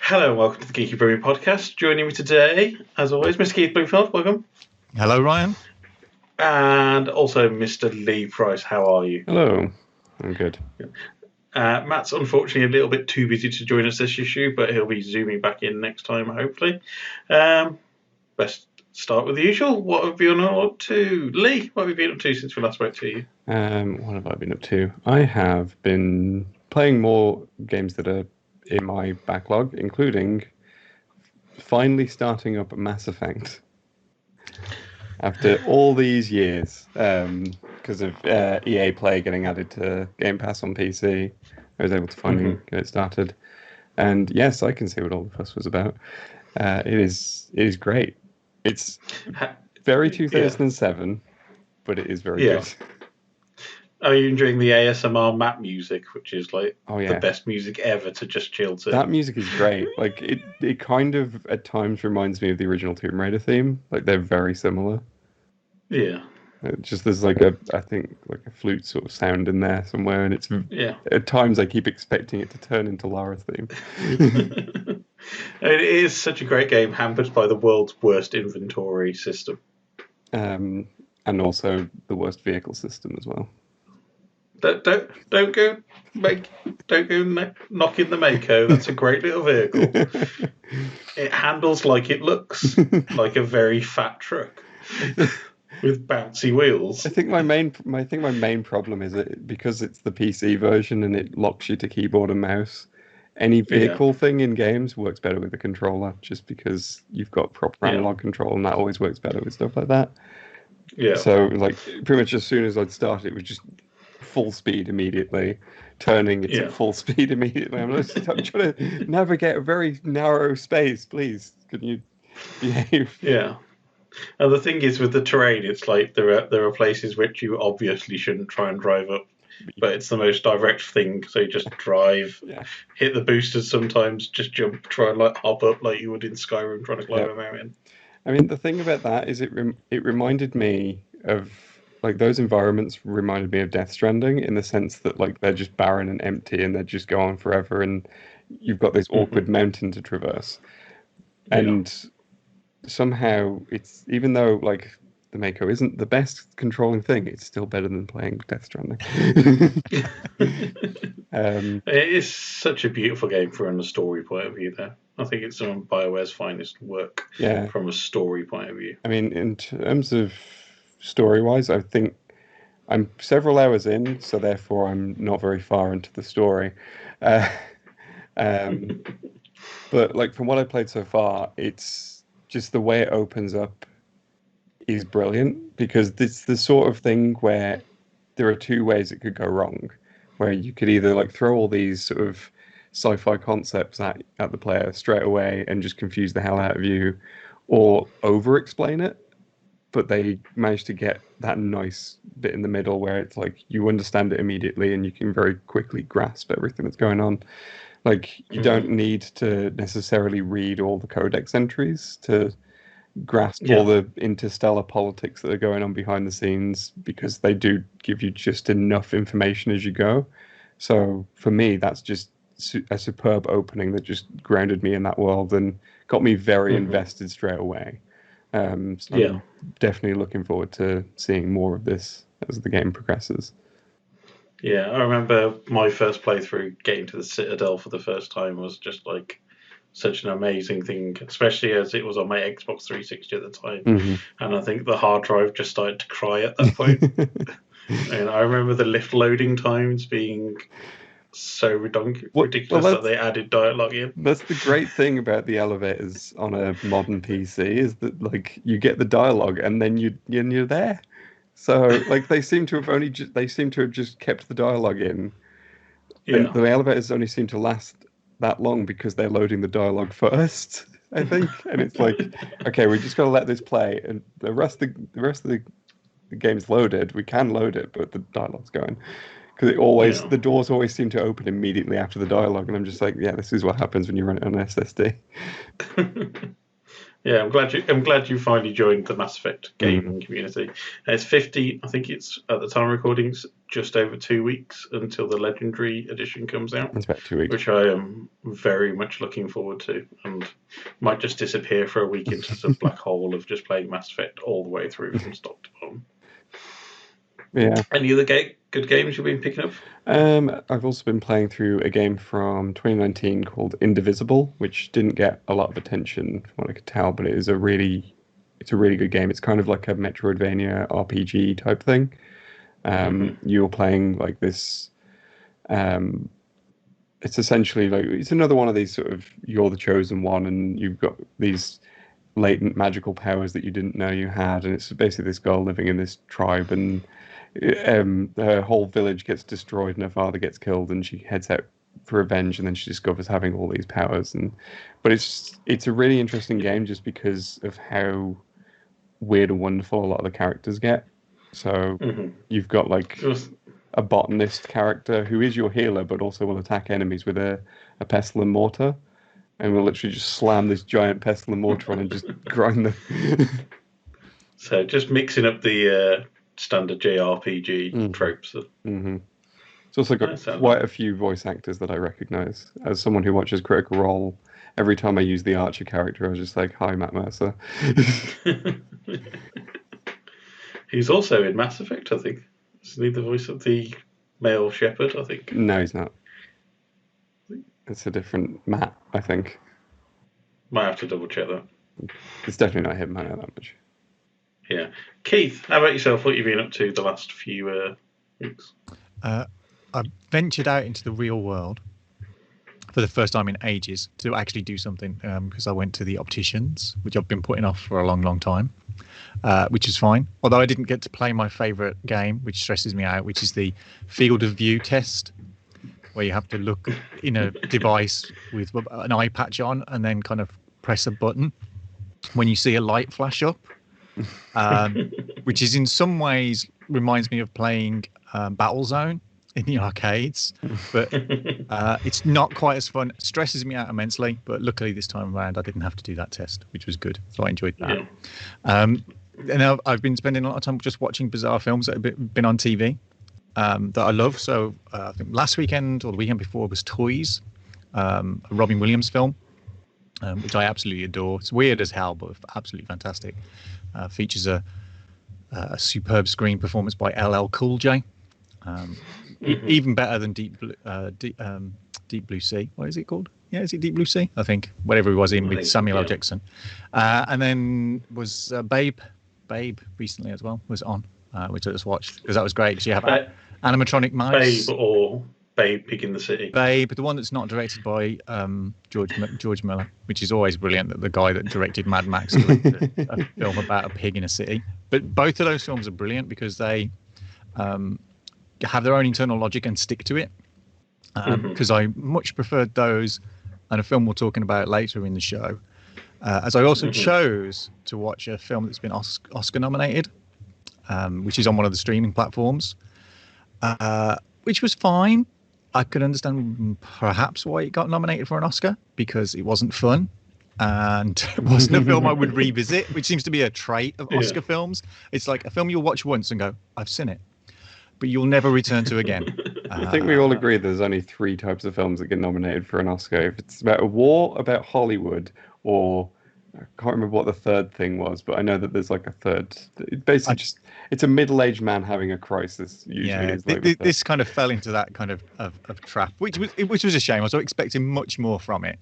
Hello and welcome to the Geeky Brummie Podcast. Joining me today, as always, Mr. Keith Bloomfield, welcome. Hello, Ryan. And also Mr. Leigh Price, how are you? Hello, I'm good. Matt's unfortunately a little bit too busy to join us this issue, but he'll be zooming back in next time, hopefully. Let's start with the usual. What have you been up to? Leigh, what have you been up to since we last spoke to you? What have I been up to? I have been playing more games that are in my backlog, including finally starting up Mass Effect. After all these years, because of EA Play getting added to Game Pass on PC, I was able to finally get it started. And yes, I can see what all the fuss was about. It is great. It's very 2007, but it is very good. Are you enjoying the ASMR map music, which is like the best music ever to just chill to? That music is great. Like it kind of at times reminds me of the original Tomb Raider theme. Like they're very similar. Yeah. Just there's like a flute sort of sound in there somewhere, and it's at times I keep expecting it to turn into Lara's theme. It is such a great game, hampered by the world's worst inventory system, and also the worst vehicle system as well. Don't go knocking the Mako. That's a great little vehicle. It handles like it looks, like a very fat truck with bouncy wheels. I think my main problem is that because it's the PC version and it locks you to keyboard and mouse. Any vehicle thing in games works better with a controller, just because you've got proper analog control, and that always works better with stuff like that. Yeah. So like pretty much as soon as I'd start, it was just full speed immediately, turning it's at full speed immediately. I'm trying to navigate a very narrow space. Please, can you behave? Yeah. And the thing is with the terrain, it's like there are places which you obviously shouldn't try and drive up, but it's the most direct thing. So you just drive, hit the boosters sometimes, just jump, try and like hop up like you would in Skyrim trying to climb a mountain. I mean, the thing about that is it reminded me of. Like, those environments reminded me of Death Stranding in the sense that, like, they're just barren and empty and they just go on forever and you've got this awkward mountain to traverse. And somehow it's, even though, like, the Mako isn't the best controlling thing, it's still better than playing Death Stranding. It is such a beautiful game from a story point of view, though. I think it's some of BioWare's finest work from a story point of view. I mean, in terms of story-wise, I think I'm several hours in, so therefore I'm not very far into the story. But like from what I played so far, it's just the way it opens up is brilliant, because it's the sort of thing where there are two ways it could go wrong, where you could either like throw all these sort of sci-fi concepts at the player straight away and just confuse the hell out of you, or over-explain it. But they managed to get that nice bit in the middle where it's like you understand it immediately and you can very quickly grasp everything that's going on. Like, you don't need to necessarily read all the codex entries to grasp all the interstellar politics that are going on behind the scenes, because they do give you just enough information as you go. So for me, that's just a superb opening that just grounded me in that world and got me very invested straight away. So I'm definitely looking forward to seeing more of this as the game progresses. Yeah, I remember my first playthrough getting to the Citadel for the first time was just like such an amazing thing, especially as it was on my Xbox 360 at the time. And I think the hard drive just started to cry at that point. And I remember the lift loading times being so ridiculous that they added dialogue in. That's the great thing about the elevators on a modern PC, is that like you get the dialogue and then you're there. So like they seem to have just kept the dialogue in. And the elevators only seem to last that long because they're loading the dialogue first, I think. And it's like, okay, we just got to let this play, and the rest of the game's loaded. We can load it, but the dialogue's going. Because the doors always seem to open immediately after the dialogue, and I'm just like, yeah, this is what happens when you run it on an SSD. Yeah, I'm glad you finally joined the Mass Effect gaming community. And it's 50. I think it's at the time of recordings just over 2 weeks until the Legendary Edition comes out. It's about 2 weeks, which I am very much looking forward to, and might just disappear for a week into the black hole of just playing Mass Effect all the way through from stop to bottom. Yeah. Any other good games you've been picking up? I've also been playing through a game from 2019 called Indivisible, which didn't get a lot of attention from what I could tell, but it's a really good game. It's kind of like a Metroidvania RPG type thing. You're playing like this. It's essentially like it's another one of these sort of you're the chosen one, and you've got these latent magical powers that you didn't know you had, and it's basically this girl living in this tribe, and her whole village gets destroyed and her father gets killed, and she heads out for revenge, and then she discovers having all these powers. But it's a really interesting game just because of how weird and wonderful a lot of the characters get. So you've got like a botanist character who is your healer but also will attack enemies with a pestle and mortar, and will literally just slam this giant pestle and mortar on and just grind them. So just mixing up the standard JRPG tropes. It's also got quite a few voice actors that I recognise. As someone who watches Critical Role, every time I use the Archer character, I was just like, "Hi, Matt Mercer." He's also in Mass Effect, I think. Isn't he the voice of the male shepherd, I think? No, he's not. It's a different Matt, I think. Might have to double check that. It's definitely not him, I know that much. Yeah. Keith, how about yourself? What have you been up to the last few weeks? I ventured out into the real world for the first time in ages to actually do something, because I went to the opticians, which I've been putting off for a long, long time, which is fine. Although I didn't get to play my favourite game, which stresses me out, which is the field of view test, where you have to look in a device with an eye patch on and then kind of press a button when you see a light flash up, which is in some ways reminds me of playing Battlezone in the arcades, but it's not quite as fun. It stresses me out immensely, but luckily this time around I didn't have to do that test, which was good, so I enjoyed that. And I've been spending a lot of time just watching bizarre films that have been on TV that I love. So I think last weekend or the weekend before was Toys, a Robin Williams film, which I absolutely adore. It's weird as hell, but absolutely fantastic. Features a superb screen performance by LL Cool J. Even better than Deep Blue Sea. What is it called? Yeah, is it Deep Blue Sea? I think whatever he was in with Samuel L. Jackson. And then was Babe recently as well was on, which I just watched because that was great. Because you have animatronic mice. Babe or Babe Pig in the City. Babe, the one that's not directed by George Miller, which is always brilliant. That the guy that directed Mad Max directed a film about a pig in a city. But both of those films are brilliant because they have their own internal logic and stick to it. Because I much preferred those, and a film we're talking about later in the show. As I also chose to watch a film that's been Oscar nominated, which is on one of the streaming platforms, which was fine. I could understand perhaps why it got nominated for an Oscar, because it wasn't fun. And it wasn't a film I would revisit, which seems to be a trait of Oscar films. It's like a film you'll watch once and go, I've seen it, but you'll never return to again. I think we all agree there's only 3 types of films that get nominated for an Oscar. If it's about a war, about Hollywood, or I can't remember what the third thing was, but I know that there's like a third. It basically it's a middle-aged man having a crisis. Usually, this kind of fell into that kind of trap, which was a shame. I was expecting much more from it.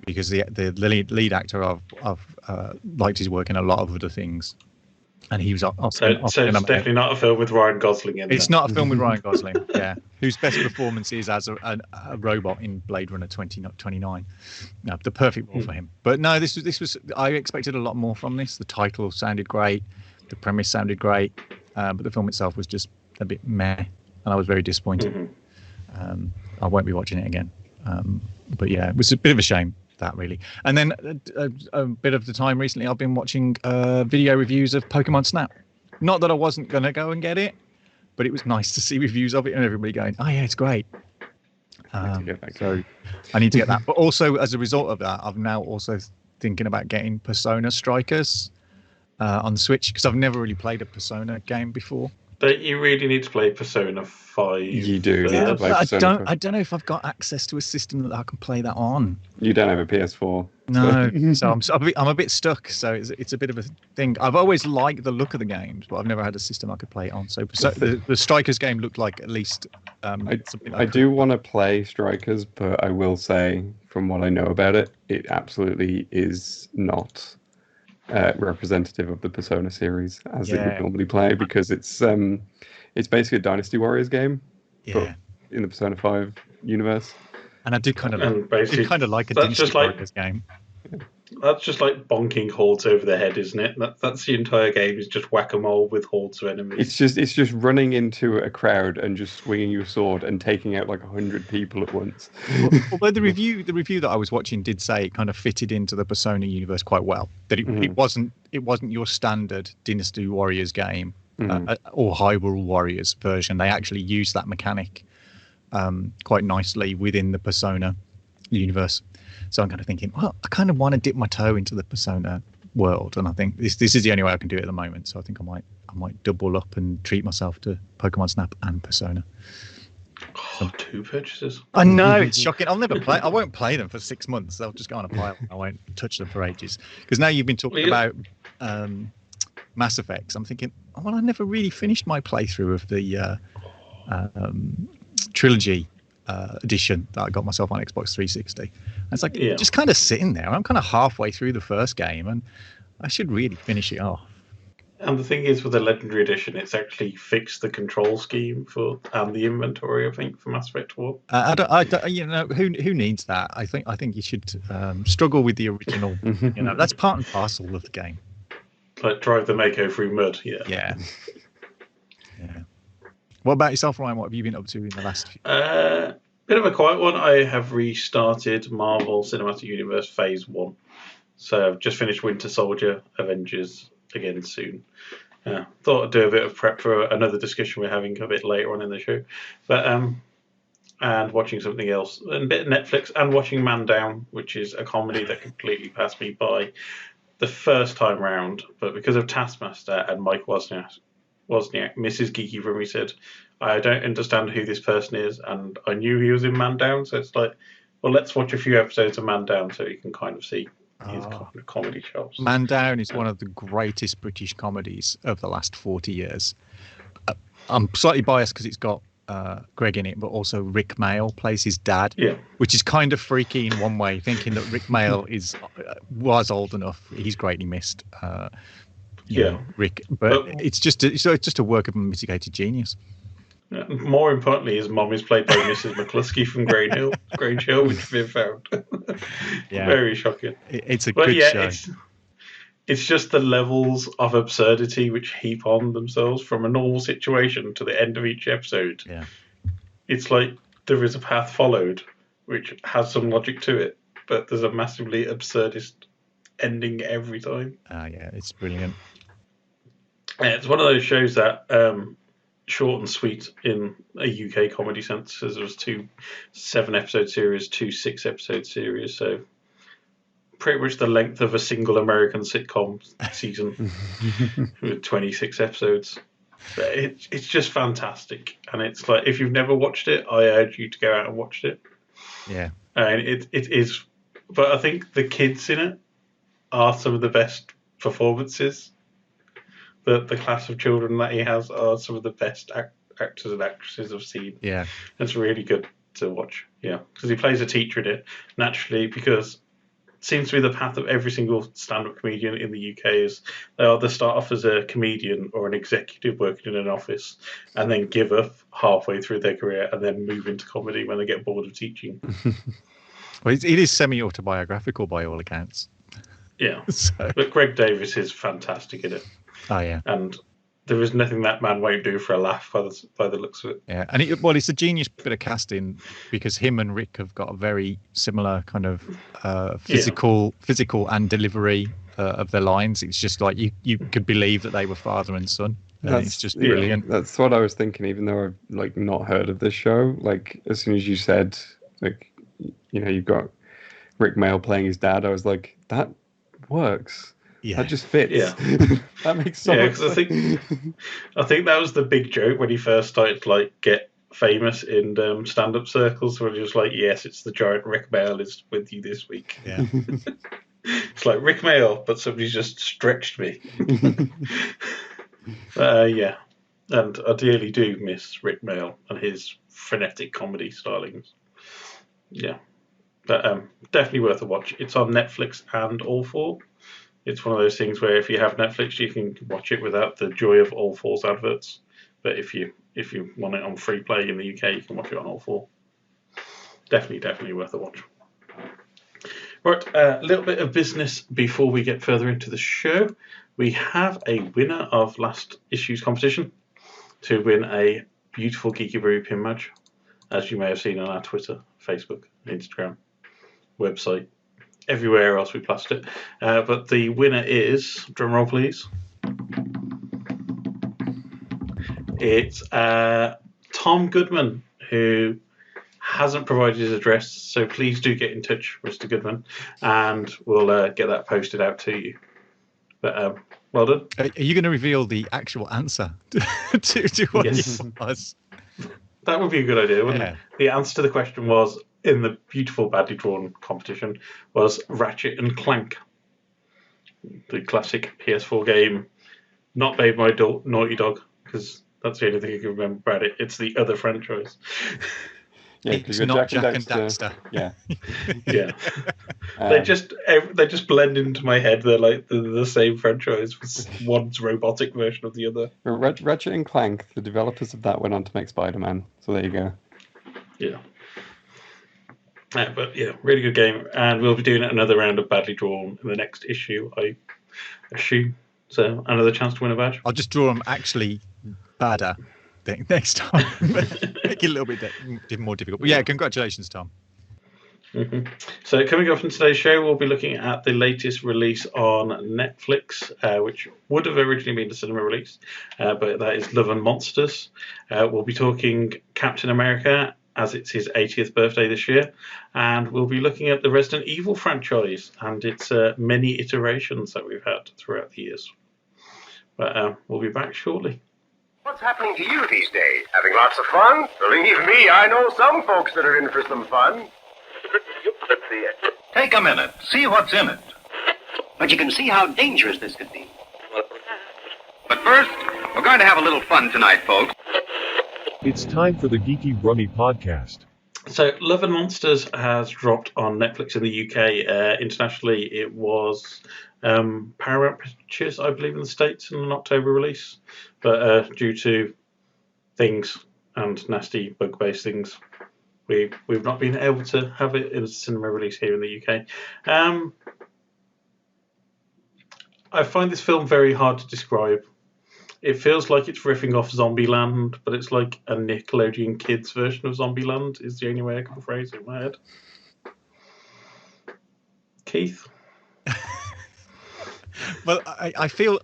Because the lead actor I've liked his work in a lot of other things, and he was so it's definitely not a film with Ryan Gosling in it. It's not a film with Ryan Gosling, whose best performance is as a robot in Blade Runner 2029. The perfect role for him. But no, this was I expected a lot more from this. The title sounded great, the premise sounded great, but the film itself was just a bit meh, and I was very disappointed. I won't be watching it again. But yeah, it was a bit of a shame, that really. And then a bit of the time recently I've been watching video reviews of Pokemon Snap. Not that I wasn't going to go and get it, but it was nice to see reviews of it and everybody going, oh yeah, it's great. So I need to get that. But also as a result of that, I've now also thinking about getting Persona Strikers on the Switch because I've never really played a Persona game before. Don't you really need to play Persona 5? You do need to play Persona 5. I don't know if I've got access to a system that I can play that on. You don't have a PS4. No, so I'm a bit stuck. So it's a bit of a thing. I've always liked the look of the games, but I've never had a system I could play it on. So the Strikers game looked like at least something I do want to play Strikers, but I will say, from what I know about it, it absolutely is not representative of the Persona series as it would normally play, because it's basically a Dynasty Warriors game, but in the Persona 5 universe. And I do kind of like a Dynasty Warriors game. That's just like bonking hordes over the head, isn't it? That's the entire game, is just whack-a-mole with hordes of enemies. It's just running into a crowd and just swinging your sword and taking out like 100 people at once. Although the review that I was watching did say it kind of fitted into the Persona universe quite well. That it wasn't your standard Dynasty Warriors game or Hyrule Warriors version. They actually used that mechanic quite nicely within the Persona universe. So I'm kind of thinking, well, I kind of want to dip my toe into the Persona world, and I think this is the only way I can do it at the moment. So I think I might double up and treat myself to Pokemon Snap and Persona. Oh, 2 purchases. I know, it's shocking. I won't play them for 6 months. They'll just go on a pile. I won't touch them for ages. Because now you've been talking about Mass Effects. I'm thinking, well, I never really finished my playthrough of the trilogy edition that I got myself on Xbox 360. And it's like just kind of sitting there. I'm kind of halfway through the first game, and I should really finish it off. And the thing is, with the Legendary Edition, it's actually fixed the control scheme and the inventory, I think, for Mass Effect 4. I don't, who needs that? I think you should struggle with the original. That's part and parcel of the game. Like drive the Mako through mud. Yeah. What about yourself, Ryan? What have you been up to in the last few? Bit of a quiet one. I have restarted Marvel Cinematic Universe Phase 1. So I've just finished Winter Soldier, Avengers again soon. Thought I'd do a bit of prep for another discussion we're having a bit later on in the show. But and watching something else. And a bit of Netflix, and watching Man Down, which is a comedy that completely passed me by the first time round. But because of Taskmaster and Mike Wozniak, Mrs. Geeky Brummie said, I don't understand who this person is, and I knew he was in Man Down, so it's like, well, let's watch a few episodes of Man Down so you can kind of see his kind of comedy chops. Man Down is one of the greatest British comedies of the last 40 years. I'm slightly biased because it's got Greg in it, but also Rick Mayall plays his dad, which is kind of freaky in one way, thinking that Rick Mayall was old enough. He's greatly missed. Rick, but it's just a work of mitigated genius. More importantly, his mom is played by Mrs. McCluskey from Grange Hill, which we've found. Very shocking. It's a good show. It's just the levels of absurdity which heap on themselves from a normal situation to the end of each episode. Yeah, it's like there is a path followed, which has some logic to it, but there's a massively absurdist ending every time. It's brilliant. It's one of those shows that short and sweet in a UK comedy sense, as there was 2 7-episode series, 2 6-episode series, so pretty much the length of a single American sitcom season with 26 episodes. But it's just fantastic, and it's like, if you've never watched it, I urge you to go out and watch it. Yeah, and it is, but I think the kids in it are some of the best performances. The class of children that he has are some of the best actors and actresses I've seen. Yeah, it's really good to watch. Yeah, because he plays a teacher in it naturally, because it seems to be the path of every single stand-up comedian in the UK is they either start off as a comedian or an executive working in an office, and then give up halfway through their career and then move into comedy when they get bored of teaching. Well, it is semi-autobiographical by all accounts. Yeah, but Greg Davis is fantastic in it. Oh yeah, and there is nothing that man won't do for a laugh by the looks of it. Yeah, and it's a genius bit of casting, because him and Rick have got a very similar kind of physical and delivery of their lines. It's just like you could believe that they were father and son. It's just brilliant. That's what I was thinking, even though I've not heard of this show. Like, as soon as you said, you've got Rick Mayall playing his dad, I was like, that works. Yeah. That just fits. Yeah. That makes so much sense. I think that was the big joke when he first started to like get famous in stand-up circles, where he was like, "Yes, it's the giant Rick Mail is with you this week." Yeah. It's like Rick Mail, but somebody's just stretched me. Yeah, and I dearly do miss Rick Mail and his frenetic comedy stylings. Yeah, but definitely worth a watch. It's on Netflix and All 4. It's one of those things where if you have Netflix, you can watch it without the joy of All 4's adverts. But if you want it on free play in the UK, you can watch it on All 4. Definitely worth a watch. Right, a little bit of business before we get further into the show. We have a winner of last issue's competition to win a beautiful Geeky Brummie pin badge, as you may have seen on our Twitter, Facebook, Instagram, website, everywhere else we plastered it. But the winner is, drum roll please, it's Tom Goodman, who hasn't provided his address, so please do get in touch, Mr. Goodman, and we'll get that posted out to you. But well done. Are you going to reveal the actual answer to what Yes. it was? That would be a good idea, wouldn't it? The answer to the question was, in the beautiful badly drawn competition, was Ratchet and Clank, the classic PS4 game, not made by Naughty Dog, because that's the only thing I can remember about it. It's the other franchise. Yeah, It's not Jack and Daxter. Yeah. Yeah. They just blend into my head. They're like the same franchise. One's robotic version of the other. Ratchet and Clank, the developers of that went on to make Spider-Man. So there you go. Yeah. But yeah, really good game. And we'll be doing another round of badly drawn in the next issue, I assume. So another chance to win a badge. I'll just draw them actually badder next time. Make it a little bit more difficult. But yeah, congratulations, Tom. Mm-hmm. So coming up in today's show, we'll be looking at the latest release on Netflix, which would have originally been the cinema release, but that is Love and Monsters. We'll be talking Captain America, as it's his 80th birthday this year, and we'll be looking at the Resident Evil franchise and its many iterations that we've had throughout the years. But we'll be back shortly. What's happening to you these days? Having lots of fun? Believe me, I know some folks that are in for some fun. Take a minute. See what's in it. But you can see how dangerous this could be. But first, we're going to have a little fun tonight, folks. It's time for the Geeky Brummie Podcast. So, Love and Monsters has dropped on Netflix in the UK. Internationally, it was Paramount Pictures, I believe, in the States in an October release. But due to things and nasty bug-based things, we've not been able to have it in a cinema release here in the UK. I find this film very hard to describe. It feels like it's riffing off Zombieland, but it's like a Nickelodeon Kids version of Zombieland is the only way I can phrase it in my head. Keith? Well, I feel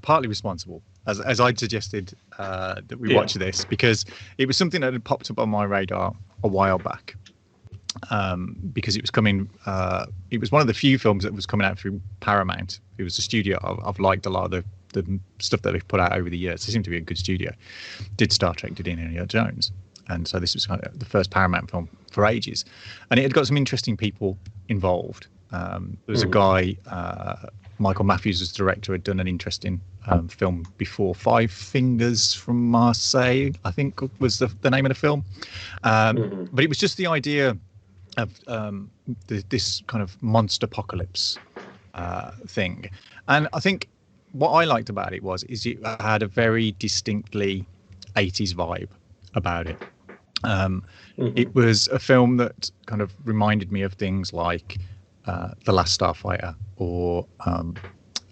partly responsible, as I'd suggested that we watch this, because it was something that had popped up on my radar a while back. Because it was coming, it was one of the few films that was coming out through Paramount. It was a studio I've liked a lot of the stuff that they've put out over the years. They seem to be a good studio. Did Star Trek, did Indiana Jones, and so this was kind of the first Paramount film for ages, and it had got some interesting people involved. There was a guy, Michael Matthews was the director, had done an interesting film before, Five Fingers from Marseille, I think was the name of the film. But it was just the idea of this kind of monster apocalypse thing. And I think what I liked about it is it had a very distinctly 80s vibe about it. It was a film that kind of reminded me of things like The Last Starfighter or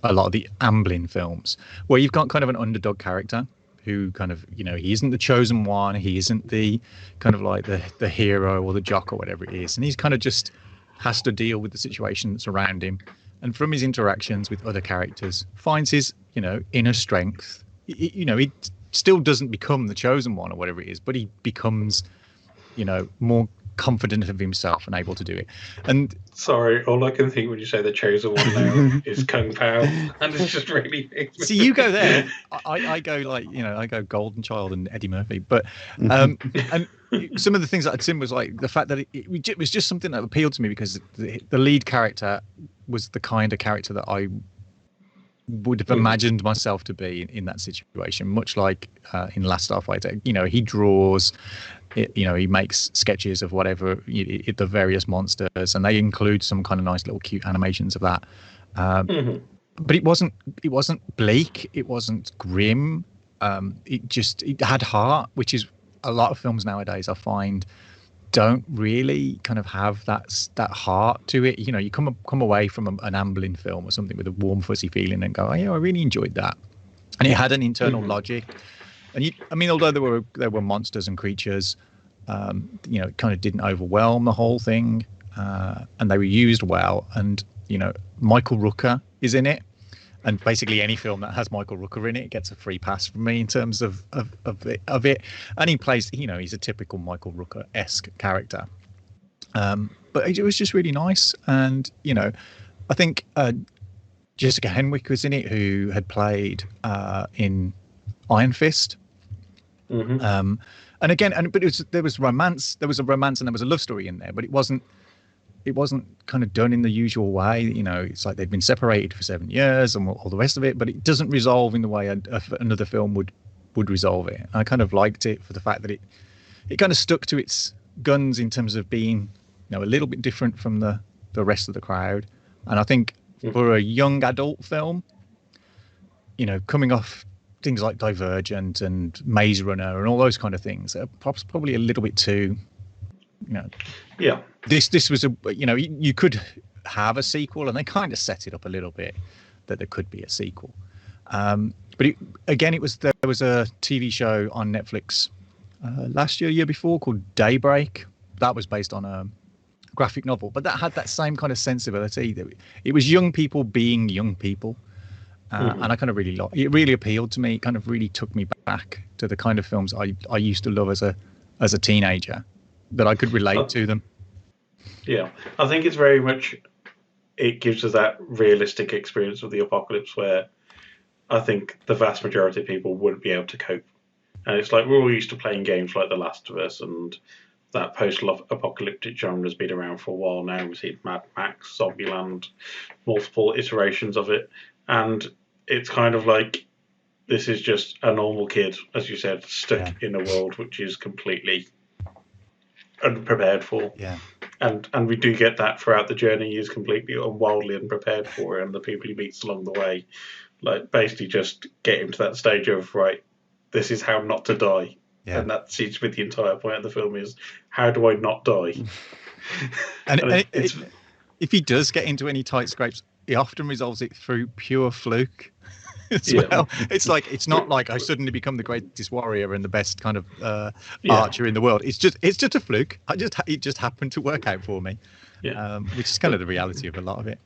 a lot of the Amblin films, where you've got kind of an underdog character who kind of, he isn't the chosen one, he isn't the kind of like the hero or the jock or whatever it is, and he's kind of just has to deal with the situation that's around him, and from his interactions with other characters finds his inner strength. He still doesn't become the chosen one or whatever it is, but he becomes more confident of himself and able to do it. And sorry, all I can think when you say the chosen one now is Kung Pao, and it's just really. See, you go there. I go like I go Golden Child and Eddie Murphy, but and some of the things that I'd seen was like the fact that it was just something that appealed to me because the lead character was the kind of character that I would have imagined myself to be in that situation, much like in Last Starfighter. He draws. He makes sketches of whatever the various monsters, and they include some kind of nice little cute animations of that. But it wasn't bleak. It wasn't grim. It had heart, which is a lot of films nowadays I find don't really kind of have that heart to it. You come away from an Amblin film or something with a warm, fuzzy feeling and go, oh, yeah, I really enjoyed that. And it had an internal logic. And although there were monsters and creatures, it kind of didn't overwhelm the whole thing, and they were used well. And Michael Rooker is in it, and basically any film that has Michael Rooker in it gets a free pass from me in terms of it. And he plays, he's a typical Michael Rooker-esque character. But it was just really nice, and I think Jessica Henwick was in it, who had played in Iron Fist. And again, there was romance. There was a romance and there was a love story in there, but it wasn't kind of done in the usual way. It's like they'd been separated for 7 years and all the rest of it, but it doesn't resolve in the way another film would resolve it. I kind of liked it for the fact that it kind of stuck to its guns in terms of being a little bit different from the rest of the crowd. And I think for a young adult film, coming off things like Divergent and Maze Runner and all those kind of things, probably a little bit too, Yeah. This was you could have a sequel, and they kind of set it up a little bit that there could be a sequel. But there was a TV show on Netflix year before called Daybreak. That was based on a graphic novel, but that had that same kind of sensibility. It was young people being young people. And I kind of really it really appealed to me. It kind of really took me back to the kind of films I used to love as a teenager, that I could relate to them. Yeah, I think it's very much, it gives us that realistic experience of the apocalypse where I think the vast majority of people wouldn't be able to cope. And it's like we're all used to playing games like The Last of Us, and that post-apocalyptic genre has been around for a while now. We've seen Mad Max, Zombieland, multiple iterations of it. And it's kind of like, this is just a normal kid, as you said, stuck in a world which is completely unprepared for. Yeah. And we do get that throughout the journey. He is completely wildly unprepared for it, and the people he meets along the way, like, basically just get him to that stage of, right, this is how not to die. Yeah. And that seems to be the entire point of the film is, how do I not die? and if he does get into any tight scrapes, he often resolves it through pure fluke as well. It's like, it's not like I suddenly become the greatest warrior and the best kind of archer in the world. It's just a fluke. It just happened to work out for me, which is kind of the reality of a lot of it.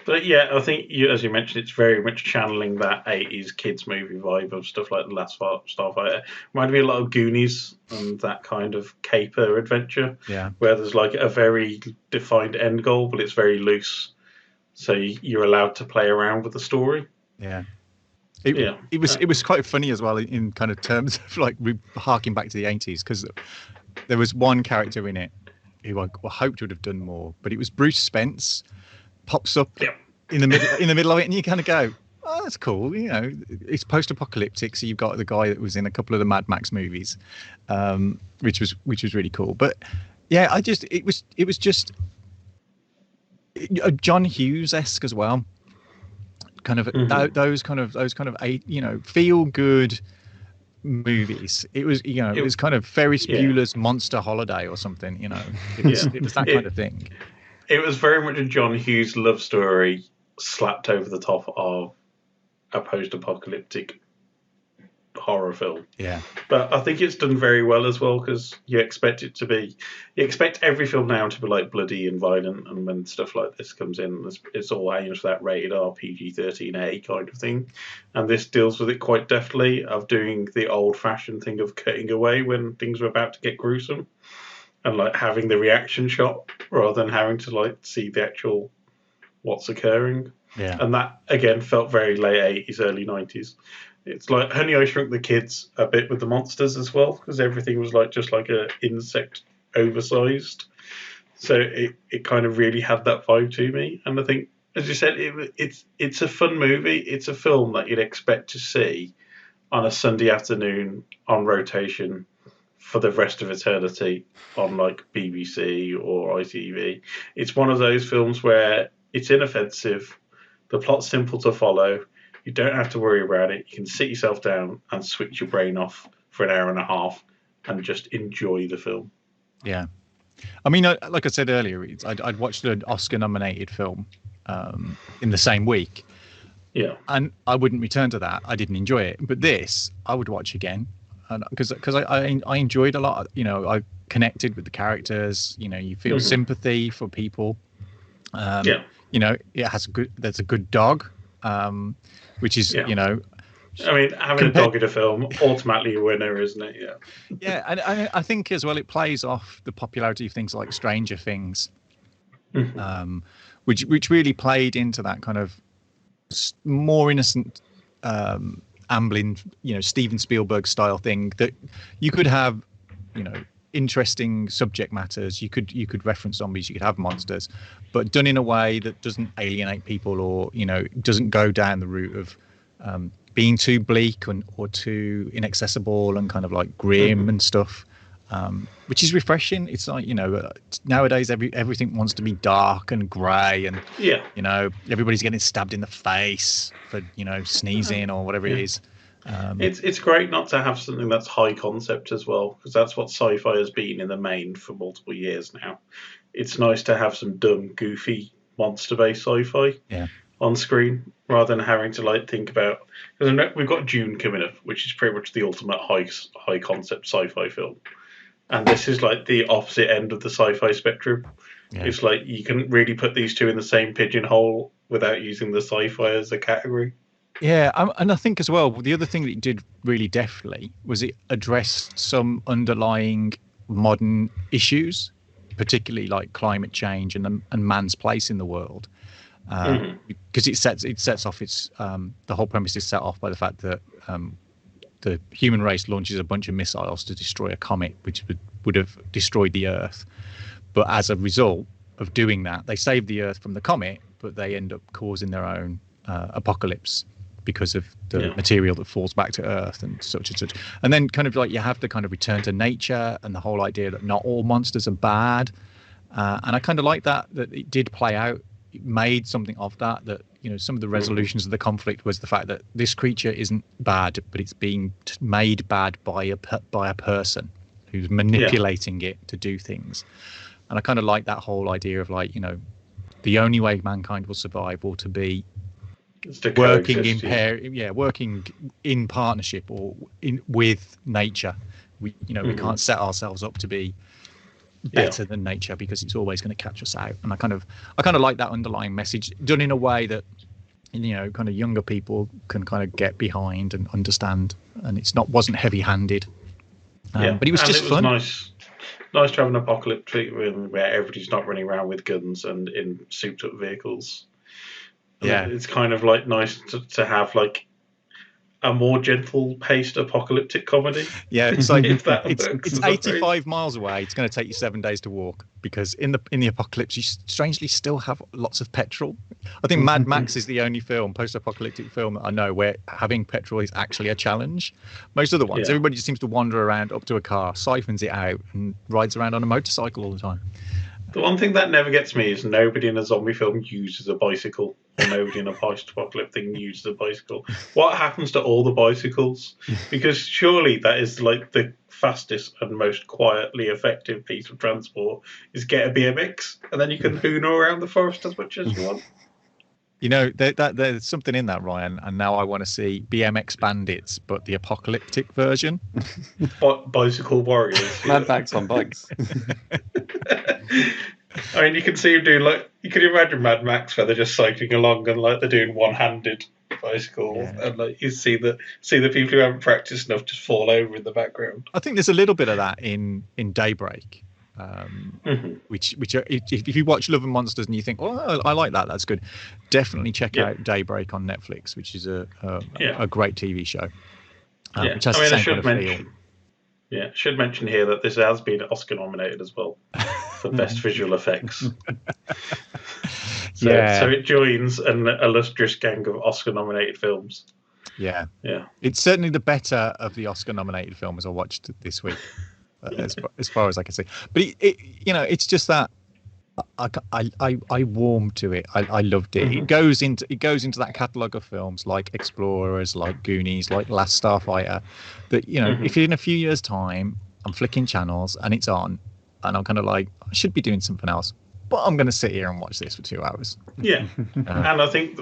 But yeah, I think as you mentioned, it's very much channeling that 80s kids movie vibe of stuff like The Last Starfighter. Reminded me a lot of Goonies and that kind of caper adventure, where there's like a very defined end goal, but it's very loose. So you're allowed to play around with the story. Yeah. It was quite funny as well in kind of terms of like harking back to the 80s, because there was one character in it who I hoped would have done more, but it was Bruce Spence pops up in the middle of it, and you kind of go, oh, that's cool. It's post-apocalyptic, so you've got the guy that was in a couple of the Mad Max movies, which was really cool. But yeah, it was just John Hughes-esque as well. Kind of those kind of feel good movies. It was it was kind of Ferris Bueller's Monster Holiday or something. It was that kind of thing. It was very much a John Hughes love story slapped over the top of a post-apocalyptic horror film. Yeah. But I think it's done very well as well, because you expect every film now to be like bloody and violent, and when stuff like this comes in, it's all aimed for that rated R, PG-13A kind of thing. And this deals with it quite deftly, of doing the old-fashioned thing of cutting away when things are about to get gruesome. and like having the reaction shot rather than having to like see the actual what's occurring. Yeah. And that again felt very late 80s, early 90s. It's like Honey, I Shrunk the Kids a bit with the monsters as well, because everything was like just like a insect oversized. So it kind of really had that vibe to me. And I think, as you said, it's a fun movie. It's a film that you'd expect to see on a Sunday afternoon on rotation for the rest of eternity on like BBC or ITV. It's one of those films where it's inoffensive, the plot's simple to follow, you don't have to worry about it, you can sit yourself down and switch your brain off for an hour and a half and just enjoy the film. Yeah. I mean, like I said earlier, I'd watched an Oscar-nominated film in the same week. Yeah. And I wouldn't return to that. I didn't enjoy it. But this, I would watch again. Because I enjoyed a lot. You know, I connected with the characters. You know, you feel sympathy for people. Yeah. You know, there's a good dog, which is, you know... I mean, having a dog in a film, automatically a winner, isn't it? Yeah. Yeah, and I think as well it plays off the popularity of things like Stranger Things, which really played into that kind of more innocent, ambling, you know, Steven Spielberg style thing that you could have, you know, interesting subject matters. You could reference zombies, you could have monsters, but done in a way that doesn't alienate people or, you know, doesn't go down the route of being too bleak or too inaccessible and kind of like grim and stuff, which is refreshing. It's like, you know, nowadays everything wants to be dark and grey and, you know, everybody's getting stabbed in the face for, you know, sneezing or whatever it is. It's great not to have something that's high concept as well, because that's what sci-fi has been in the main for multiple years now. It's nice to have some dumb, goofy, monster-based sci-fi on screen rather than having to like think about, because we've got Dune coming up, which is pretty much the ultimate high concept sci-fi film, and this is like the opposite end of the sci-fi spectrum. It's like you can really put these two in the same pigeonhole without using the sci-fi as a category. Yeah, and I think as well, the other thing that it did really deftly was it addressed some underlying modern issues, particularly like climate change and man's place in the world. Because it sets off its the whole premise is set off by the fact that the human race launches a bunch of missiles to destroy a comet, which would have destroyed the Earth. But as a result of doing that, they save the Earth from the comet, but they end up causing their own apocalypse because of the material that falls back to Earth and such and such. And then kind of like you have the kind of return to nature and the whole idea that not all monsters are bad. And I kind of like that it did play out. It made something of that, you know, some of the resolutions of the conflict was the fact that this creature isn't bad, but it's being made bad by a person who's manipulating it to do things. And I kind of like that whole idea of like, you know, the only way mankind will survive will to be working in partnership or with nature. We can't set ourselves up to be better than nature because it's always going to catch us out. And I kind of like that underlying message done in a way that, you know, kind of younger people can kind of get behind and understand, and wasn't heavy-handed. But it was just fun. Nice to have an apocalypse treatment where everybody's not running around with guns and in souped-up vehicles. It's kind of like nice to have like a more gentle-paced apocalyptic comedy. Yeah, it's like it's 85 miles away. It's going to take you 7 days to walk because in the apocalypse, you strangely still have lots of petrol. I think Mad Max is the only post-apocalyptic film that I know where having petrol is actually a challenge. Most of the ones, everybody just seems to wander around up to a car, siphons it out, and rides around on a motorcycle all the time. The one thing that never gets me is nobody in a zombie film uses a bicycle, or nobody in a post-apocalyptic thing uses a bicycle. What happens to all the bicycles? Because surely that is like the fastest and most quietly effective piece of transport is get a BMX, and then you can hooner around the forest as much as you want. You know, there's something in that, Ryan, and now I want to see BMX Bandits, but the apocalyptic version. Bicycle warriors. Mad Max on bikes. I mean, you can see him doing like, you can imagine Mad Max where they're just cycling along and like they're doing one-handed bicycle, and like you see the people who haven't practiced enough just fall over in the background. I think there's a little bit of that in Daybreak. which are, if you watch Love and Monsters and you think, oh, I like that, that's good, definitely check out Daybreak on Netflix, which is a great TV show. Which has the same kind of feel. Yeah, should mention here that this has been Oscar nominated as well for Best Visual Effects. So it joins an illustrious gang of Oscar nominated films. Yeah. It's certainly the better of the Oscar nominated films I watched this week, as far as I can see. But it's just that I warmed to it. I loved it. It goes into that catalogue of films like Explorers, like Goonies, like Last Starfighter. That if in a few years' time I'm flicking channels and it's on, and I'm kind of like, I should be doing something else, but I'm going to sit here and watch this for 2 hours. Yeah, and I think,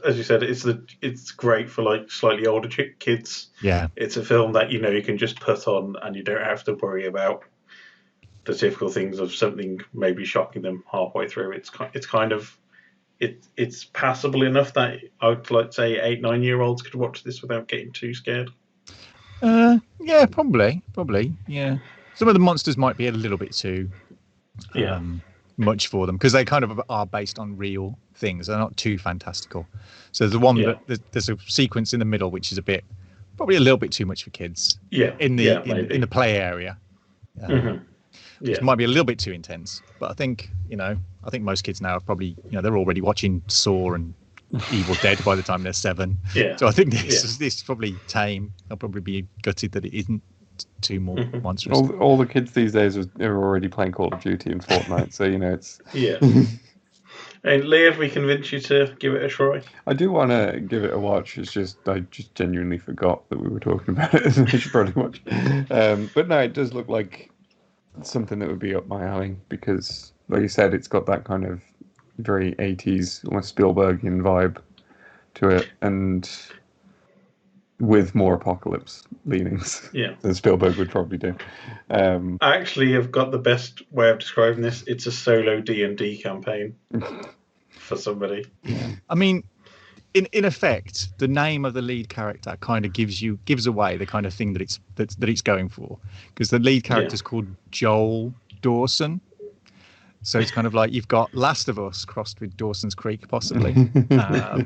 as you said, it's great for like slightly older kids. Yeah, it's a film that you can just put on and you don't have to worry about the typical things of something maybe shocking them halfway through. It's passable enough that I would like to say 8-9-year-olds could watch this without getting too scared. Yeah, probably. Yeah, some of the monsters might be a little bit too much for them because they kind of are based on real things. They're not too fantastical. So the one there's a sequence in the middle which is probably a little bit too much for kids. Yeah, in the play area. It might be a little bit too intense, but I think most kids now are probably they're already watching S.W.O.R.D and Evil Dead by the time they're 7. Yeah. So I think this is probably tame. They'll probably be gutted that it isn't too more monstrous. All the kids these days are already playing Call of Duty and Fortnite, so it's And Leigh, have we convinced you to give it a try? I do want to give it a watch. It's just I just genuinely forgot that we were talking about it, and I should probably watch. But no, it does look like something that would be up my alley because, like you said, it's got that kind of very 80s, almost Spielbergian vibe to it, and with more apocalypse leanings than Spielberg would probably do. I actually have got the best way of describing this. It's a solo D&D campaign for somebody. Yeah. I mean, in effect, the name of the lead character kind of gives away the kind of thing that it's going for, because the lead character is called Joel Dawson. So it's kind of like you've got Last of Us crossed with Dawson's Creek, possibly,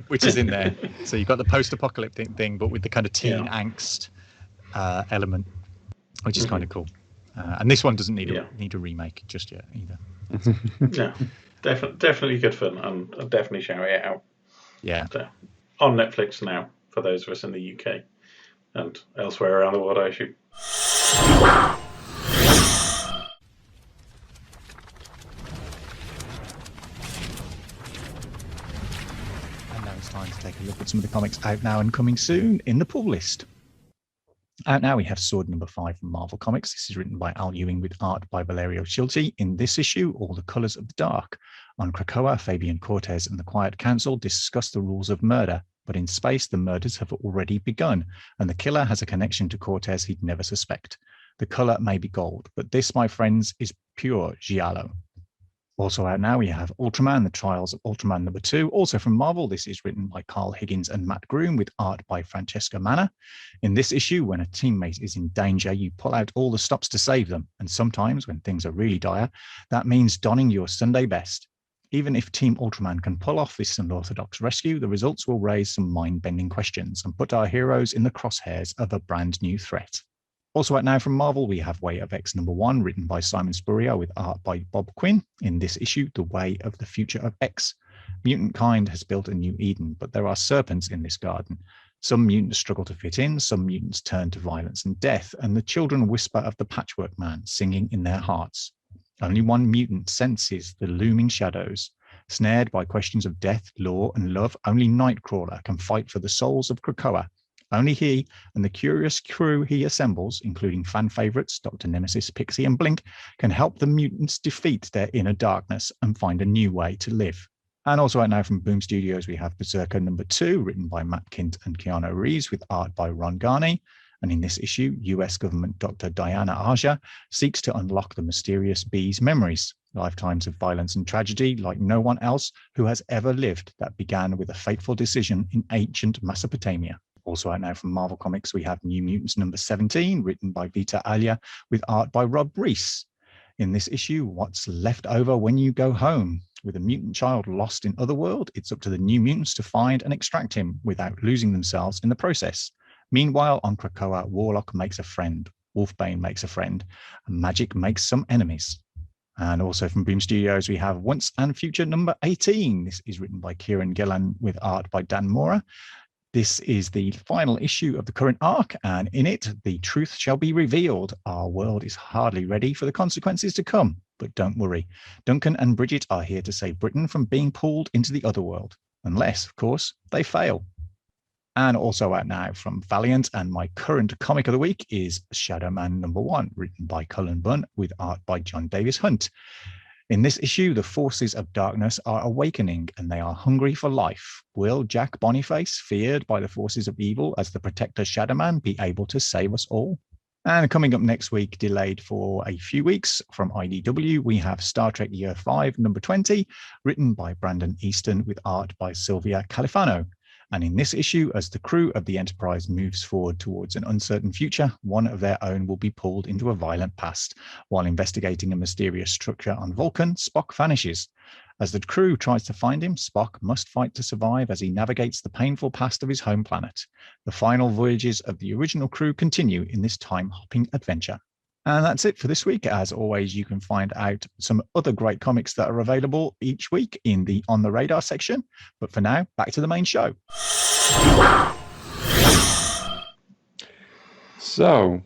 which is in there. So you've got the post-apocalyptic thing, but with the kind of teen angst element, which is kind of cool. And this one doesn't need a remake just yet either. Yeah, definitely good fun, and I'll definitely shout it out. Yeah, so, on Netflix now for those of us in the UK and elsewhere around the world, I assume. Time to take a look at some of the comics out now and coming soon in the pull list. Out now we have S.W.O.R.D number 5 from Marvel Comics. This is written by Al Ewing with art by Valerio Schilti. In this issue, All the Colors of the Dark. On Krakoa, Fabian Cortez and the Quiet Council discuss the rules of murder, but in space the murders have already begun, and the killer has a connection to Cortez he'd never suspect. The color may be gold, but this, my friends, is pure giallo. Also out now, we have Ultraman, The Trials of Ultraman number 2, also from Marvel. This is written by Carl Higgins and Matt Groom with art by Francesca Manna. In this issue, when a teammate is in danger, you pull out all the stops to save them. And sometimes, when things are really dire, that means donning your Sunday best. Even if Team Ultraman can pull off this unorthodox rescue, the results will raise some mind-bending questions and put our heroes in the crosshairs of a brand new threat. Also out now from Marvel, we have Way of X number 1, written by Simon Spurrier with art by Bob Quinn. In this issue, The Way of the Future of X. Mutant kind has built a new Eden, but there are serpents in this garden. Some mutants struggle to fit in, some mutants turn to violence and death, and the children whisper of the Patchwork Man, singing in their hearts. Only one mutant senses the looming shadows. Snared by questions of death, law, and love, only Nightcrawler can fight for the souls of Krakoa. Only he and the curious crew he assembles, including fan favorites Dr. Nemesis, Pixie, and Blink, can help the mutants defeat their inner darkness and find a new way to live. And also out now from Boom Studios, we have Berserker number 2, written by Matt Kint and Keanu Reeves with art by Ron Garney. And in this issue, US government Dr. Diana Aja seeks to unlock the mysterious bee's memories, lifetimes of violence and tragedy like no one else who has ever lived, that began with a fateful decision in ancient Mesopotamia. Also out now from Marvel Comics, we have New Mutants number 17, written by Vita Alia with art by Rob Rees. In this issue, what's left over when you go home? With a mutant child lost in Otherworld, it's up to the New Mutants to find and extract him without losing themselves in the process. Meanwhile, on Krakoa, Warlock makes a friend, Wolfbane makes a friend, and Magic makes some enemies. And also from Boom Studios, we have Once and Future number 18. This is written by Kieran Gillan with art by Dan Mora. This is the final issue of the current arc, and in it, the truth shall be revealed. Our world is hardly ready for the consequences to come. But don't worry. Duncan and Bridget are here to save Britain from being pulled into the other world. Unless, of course, they fail. And also out now from Valiant, and my current comic of the week is Shadowman number 1, written by Cullen Bunn with art by John Davis Hunt. In this issue, the forces of darkness are awakening and they are hungry for life. Will Jack Boniface, feared by the forces of evil as the protector Shadowman, be able to save us all? And coming up next week, delayed for a few weeks from IDW, we have Star Trek Year 5, number 20, written by Brandon Easton with art by Sylvia Califano. And in this issue, as the crew of the Enterprise moves forward towards an uncertain future, one of their own will be pulled into a violent past. While investigating a mysterious structure on Vulcan, Spock vanishes. As the crew tries to find him, Spock must fight to survive as he navigates the painful past of his home planet. The final voyages of the original crew continue in this time-hopping adventure. And that's it for this week. As always, you can find out some other great comics that are available each week in the On the Radar section. But for now, back to the main show. So,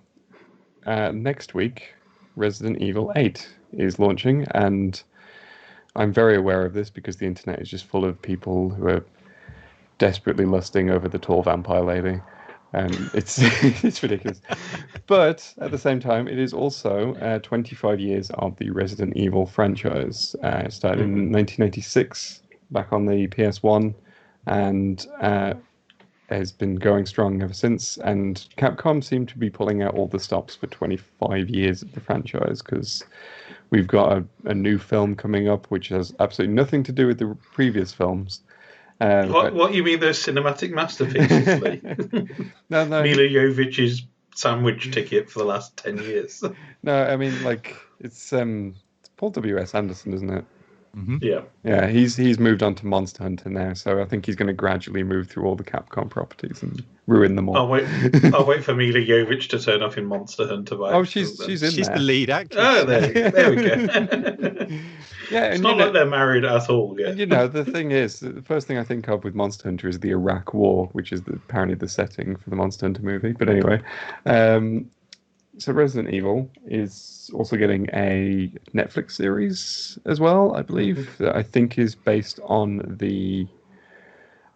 next week, Resident Evil 8 is launching, and I'm very aware of this because the internet is just full of people who are desperately lusting over the tall vampire lady. It's it's ridiculous. But at the same time, it is also 25 years of the Resident Evil franchise. It started in 1996, back on the PS1, and has been going strong ever since. And Capcom seem to be pulling out all the stops for 25 years of the franchise, because we've got a new film coming up, which has absolutely nothing to do with the previous films. What you mean, those cinematic masterpieces? Lee? No. Mila Jovovich's sandwich ticket for the last 10 years. No, I mean, like, it's Paul W.S. Anderson, isn't it? Mm-hmm. Yeah, he's moved on to Monster Hunter now, so I think he's going to gradually move through all the Capcom properties and ruin them all. I'll wait for Mila Jovovich to turn up in Monster Hunter. She's in there. She's the lead actress. Oh, there we go. Yeah, it's not like they're married at all yet. And the thing is, the first thing I think of with Monster Hunter is the Iraq War, which is apparently the setting for the Monster Hunter movie. But anyway, so Resident Evil is also getting a Netflix series as well, I believe, that I think is based on the...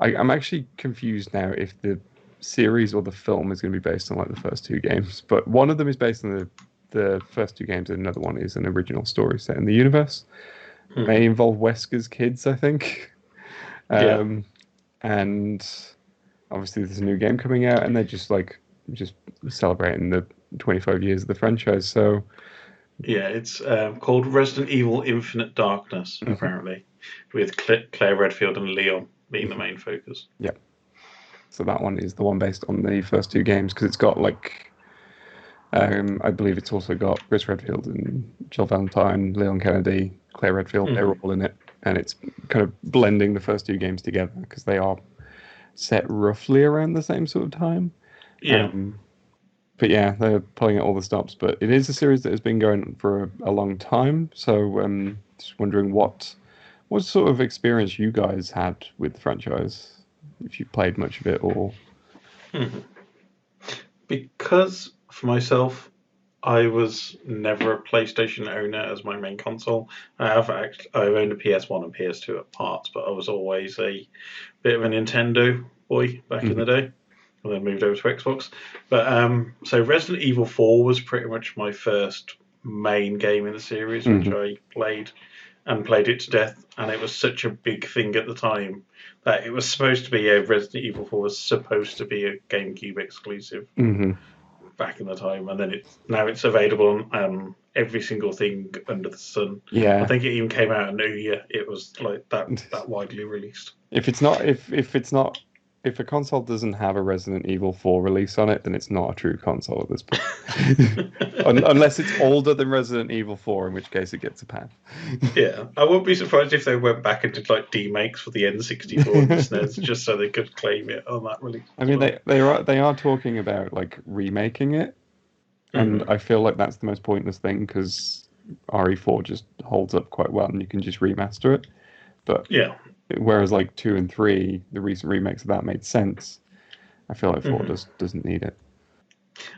I'm actually confused now if the series or the film is going to be based on like the first two games, but one of them is based on the first two games and another one is an original story set in the universe. May involve Wesker's kids, I think. And obviously there's a new game coming out, and they're just celebrating the 25 years of the franchise. So yeah, it's called Resident Evil Infinite Darkness, apparently, with Claire Redfield and Leon being the main focus. Yeah. So that one is the one based on the first two games, because it's got I believe it's also got Chris Redfield and Jill Valentine, Leon Kennedy, Claire Redfield. They're all in it, and it's kind of blending the first two games together because they are set roughly around the same sort of time. Yeah. But yeah, they're pulling out all the stops. But it is a series that has been going for a long time. So just wondering what sort of experience you guys had with the franchise, if you played much of it or. Because for myself, I was never a PlayStation owner as my main console. I've owned a PS1 and PS2 at parts, but I was always a bit of a Nintendo boy back in the day, and then moved over to Xbox. But so Resident Evil 4 was pretty much my first main game in the series, which I played it to death, and it was such a big thing at the time that it was supposed to be Resident Evil 4 was supposed to be a GameCube exclusive. Back in the time, and then now it's available on every single thing under the sun. Yeah, I think it even came out in New Year. It was like that widely released. If it's not if a console doesn't have a Resident Evil 4 release on it, then it's not a true console at this point. Unless it's older than Resident Evil 4, in which case it gets a pan. Yeah, I wouldn't be surprised if they went back and did like demakes for the N64 and the SNES just so they could claim it on that release. I mean, they are talking about like remaking it, and I feel like that's the most pointless thing because RE4 just holds up quite well, and you can just remaster it. But yeah. Whereas like 2 and 3, the recent remakes of that made sense. I feel like 4 doesn't need it.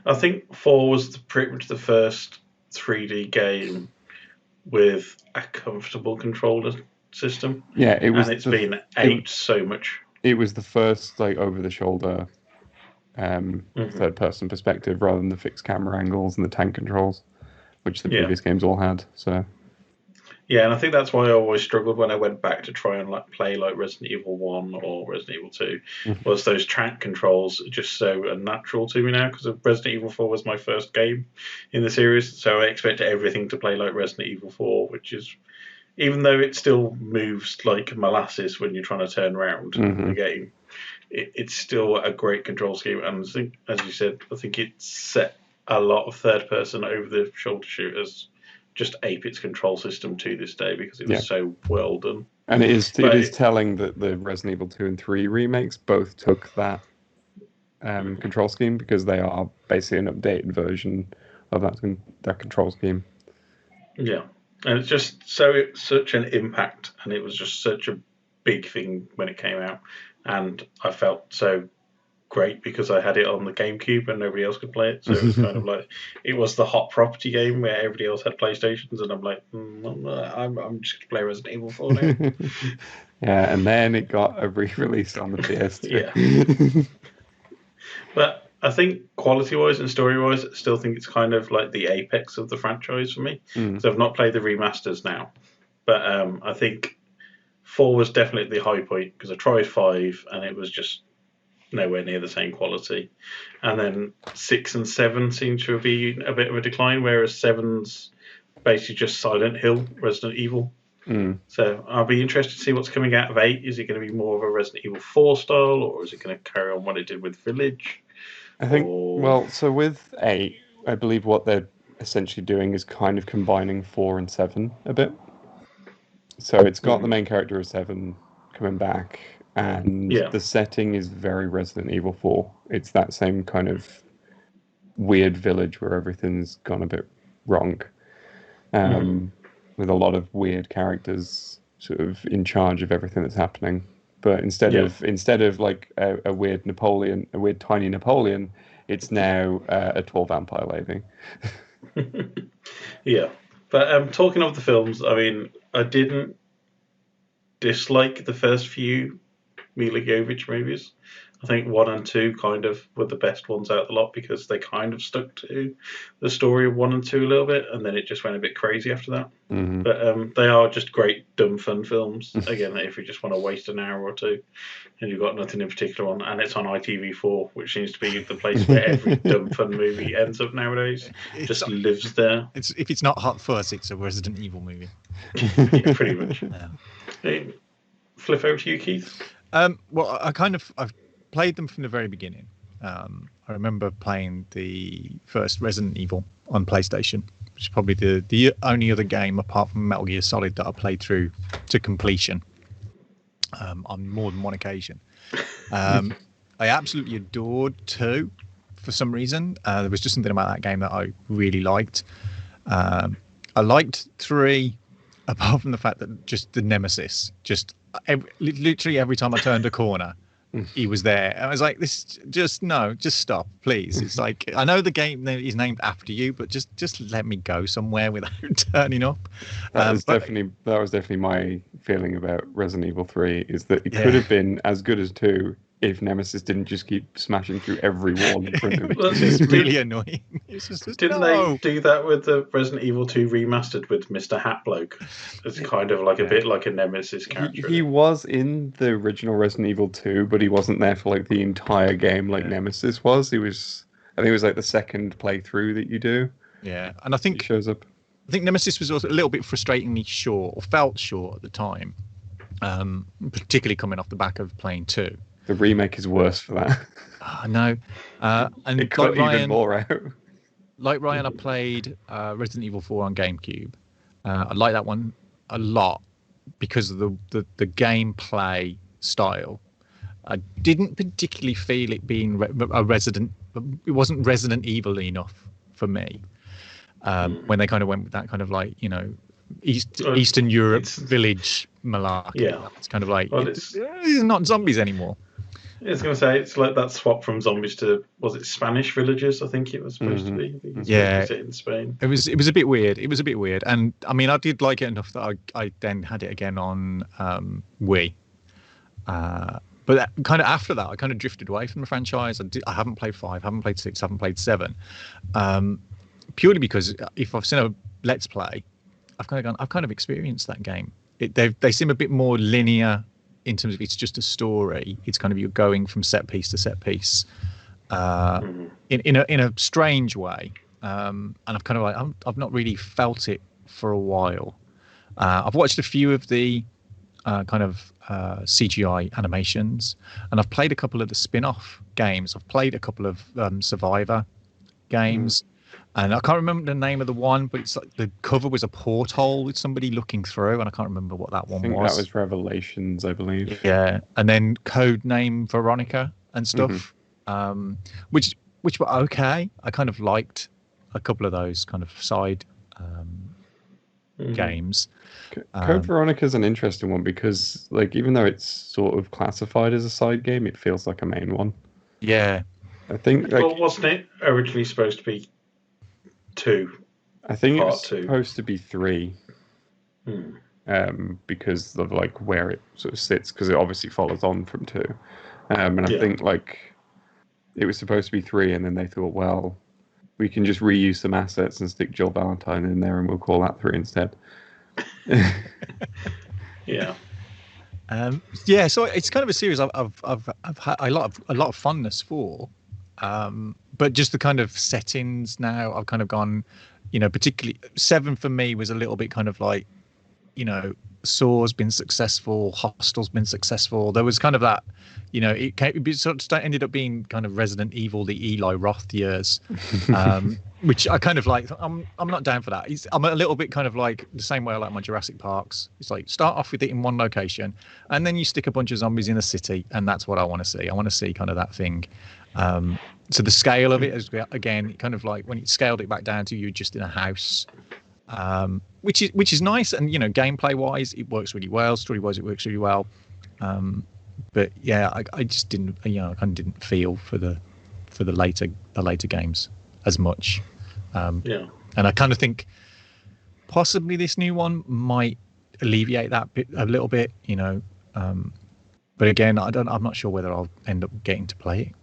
I think 4 was pretty much the first 3D game with a comfortable controller system. Yeah, it was. And it's been aged so much. It was the first like over-the-shoulder third-person perspective rather than the fixed camera angles and the tank controls, which the previous games all had. So. Yeah, and I think that's why I always struggled when I went back to try and play like Resident Evil 1 or Resident Evil 2, was those track controls are just so unnatural to me now, because Resident Evil 4 was my first game in the series, so I expect everything to play like Resident Evil 4, which is, even though it still moves like molasses when you're trying to turn around the game, it's still a great control scheme, and I think, as you said, I think it set a lot of third-person over-the-shoulder shooters just ape its control system to this day because it was so well done. And it is telling that the Resident Evil 2 and 3 remakes both took that control scheme, because they are basically an updated version of that control scheme. Yeah, and it's just such an impact, and it was just such a big thing when it came out, and I felt so great because I had it on the GameCube and nobody else could play it, so it was kind of like it was the hot property game where everybody else had PlayStations, and I'm like, I'm just gonna play Resident Evil 4 now. Yeah, and then it got a re-release on the PS3. Yeah, but I think quality-wise and story-wise, I still think it's kind of like the apex of the franchise for me. So I've not played the remasters now, but I think 4 was definitely the high point because I tried 5 and it was just nowhere near the same quality, and then 6 and 7 seem to be a bit of a decline, whereas 7's basically just Silent Hill, Resident Evil. So I'll be interested to see what's coming out of 8. Is it going to be more of a Resident Evil 4 style, or is it going to carry on what it did with Village? I think, so with 8, I believe what they're essentially doing is kind of combining 4 and 7 a bit. So it's got the main character of 7 coming back, and the setting is very Resident Evil 4. It's that same kind of weird village where everything's gone a bit wrong, with a lot of weird characters sort of in charge of everything that's happening. But instead of like a weird tiny Napoleon, it's now a tall vampire lady. Yeah, but talking of the films, I mean, I didn't dislike the first few Mila Jovovich movies. I think 1 and 2 kind of were the best ones out of the lot because they kind of stuck to the story of 1 and 2 a little bit, and then it just went a bit crazy after that. But they are just great, dumb, fun films. Again, if you just want to waste an hour or two and you've got nothing in particular on, and it's on ITV4, which seems to be the place where every dumb, fun movie ends up nowadays. Just lives there. If it's not Hot Fuzz, it's a Resident Evil movie. Yeah, pretty much. Hey, flip over to you, Keith. Well, I've played them from the very beginning. I remember playing the first Resident Evil on PlayStation, which is probably the only other game apart from Metal Gear Solid that I played through to completion on more than one occasion. I absolutely adored 2 for some reason. There was just something about that game that I really liked. I liked 3, apart from the fact that just the nemesis, literally every time I turned a corner, he was there. I was like, just stop, please. It's like, I know the game is named after you, but just let me go somewhere without turning up. That was definitely my feeling about Resident Evil 3, is that it could have been as good as 2 if Nemesis didn't just keep smashing through every wall in front of it. It's really annoying. Didn't they do that with the Resident Evil 2 remastered with Mr. Hat Bloke? It's kind of like a bit like a Nemesis character. He was in the original Resident Evil 2, but he wasn't there for like the entire game like Nemesis was. I think it was like the second playthrough that you do. Yeah, and I think he shows up. I think Nemesis was also a little bit frustratingly short, or felt short at the time, particularly coming off the back of playing 2. The remake is worse for that. No. And It cut like Ryan, even more out. Like Ryan, I played Resident Evil 4 on GameCube. I like that one a lot because of the gameplay style. I didn't particularly feel it being it wasn't Resident Evil enough for me. When they kind of went with that kind of like, Eastern Europe village malarkey. Yeah. It's kind of like, Well, it's not zombies anymore. I was going to say, it's like that swap from zombies to, was it Spanish villages? I think it was supposed to be. Yeah. Set in Spain. It was a bit weird. It was a bit weird. And I mean, I did like it enough that I then had it again on Wii. But kind of after that, I kind of drifted away from the franchise. I haven't played 5, haven't played 6, haven't played 7. Purely because if I've seen a Let's Play, I've kind of experienced that game. They seem a bit more linear in terms of it's just a story. It's kind of you're going from set piece to set piece in a strange way. And I've kind of like I've not really felt it for a while. I've watched a few of the kind of CGI animations, and I've played a couple of the spin-off games. I've played a couple of Survivor games, and I can't remember the name of the one, but it's like the cover was a porthole with somebody looking through, and I can't remember what that one was. I think that was Revelations, I believe. Yeah, and then Codename Veronica and stuff, which were okay. I kind of liked a couple of those kind of side games. Code Veronica is an interesting one because, like, even though it's sort of classified as a side game, it feels like a main one. Yeah, I think. Like, Well, wasn't it originally supposed to be 2? I think it was Part 2. supposed to be 3. Because of like where it sort of sits, because it obviously follows on from 2. And I think like it was supposed to be 3, and then they thought, well, we can just reuse some assets and stick Jill Valentine in there, and we'll call that 3 instead. Yeah. So it's kind of a series I've had a lot of fondness for, but just the kind of settings now I've kind of gone, particularly 7 for me was a little bit kind of like, S.W.O.R.D's been successful, Hostel's been successful. There was kind of that, it sort of ended up being kind of Resident Evil, the Eli Roth years, which I kind of like. I'm not down for that. I'm a little bit kind of like the same way I like my Jurassic Parks. It's like start off with it in one location, and then you stick a bunch of zombies in a city, and that's what I want to see. I want to see kind of that thing. So the scale of it is, again, kind of like when it scaled it back down to you just in a house. Which is nice, and gameplay wise it works really well, story wise it works really well, but yeah, I just didn't, I kind of didn't feel for the later games as much, and I kind of think possibly this new one might alleviate that bit a little bit, but again I'm not sure whether I'll end up getting to play it.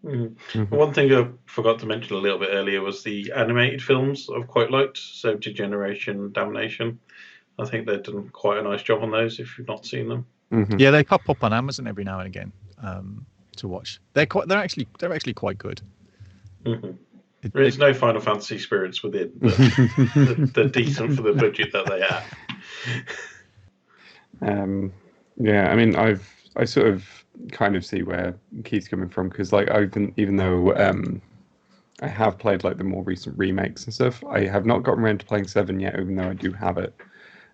One thing I forgot to mention a little bit earlier was the animated films I've quite liked. So Degeneration, Damnation. I think they've done quite a nice job on those if you've not seen them. Yeah, they pop up on Amazon every now and again to watch. They're actually quite good. There's no Final Fantasy spirits within, but they're decent for the budget that they have. Yeah, I mean, I sort of kind of see where Keith's coming from, because like even though I have played like the more recent remakes and stuff, I have not gotten around to playing 7 yet, even though I do have it,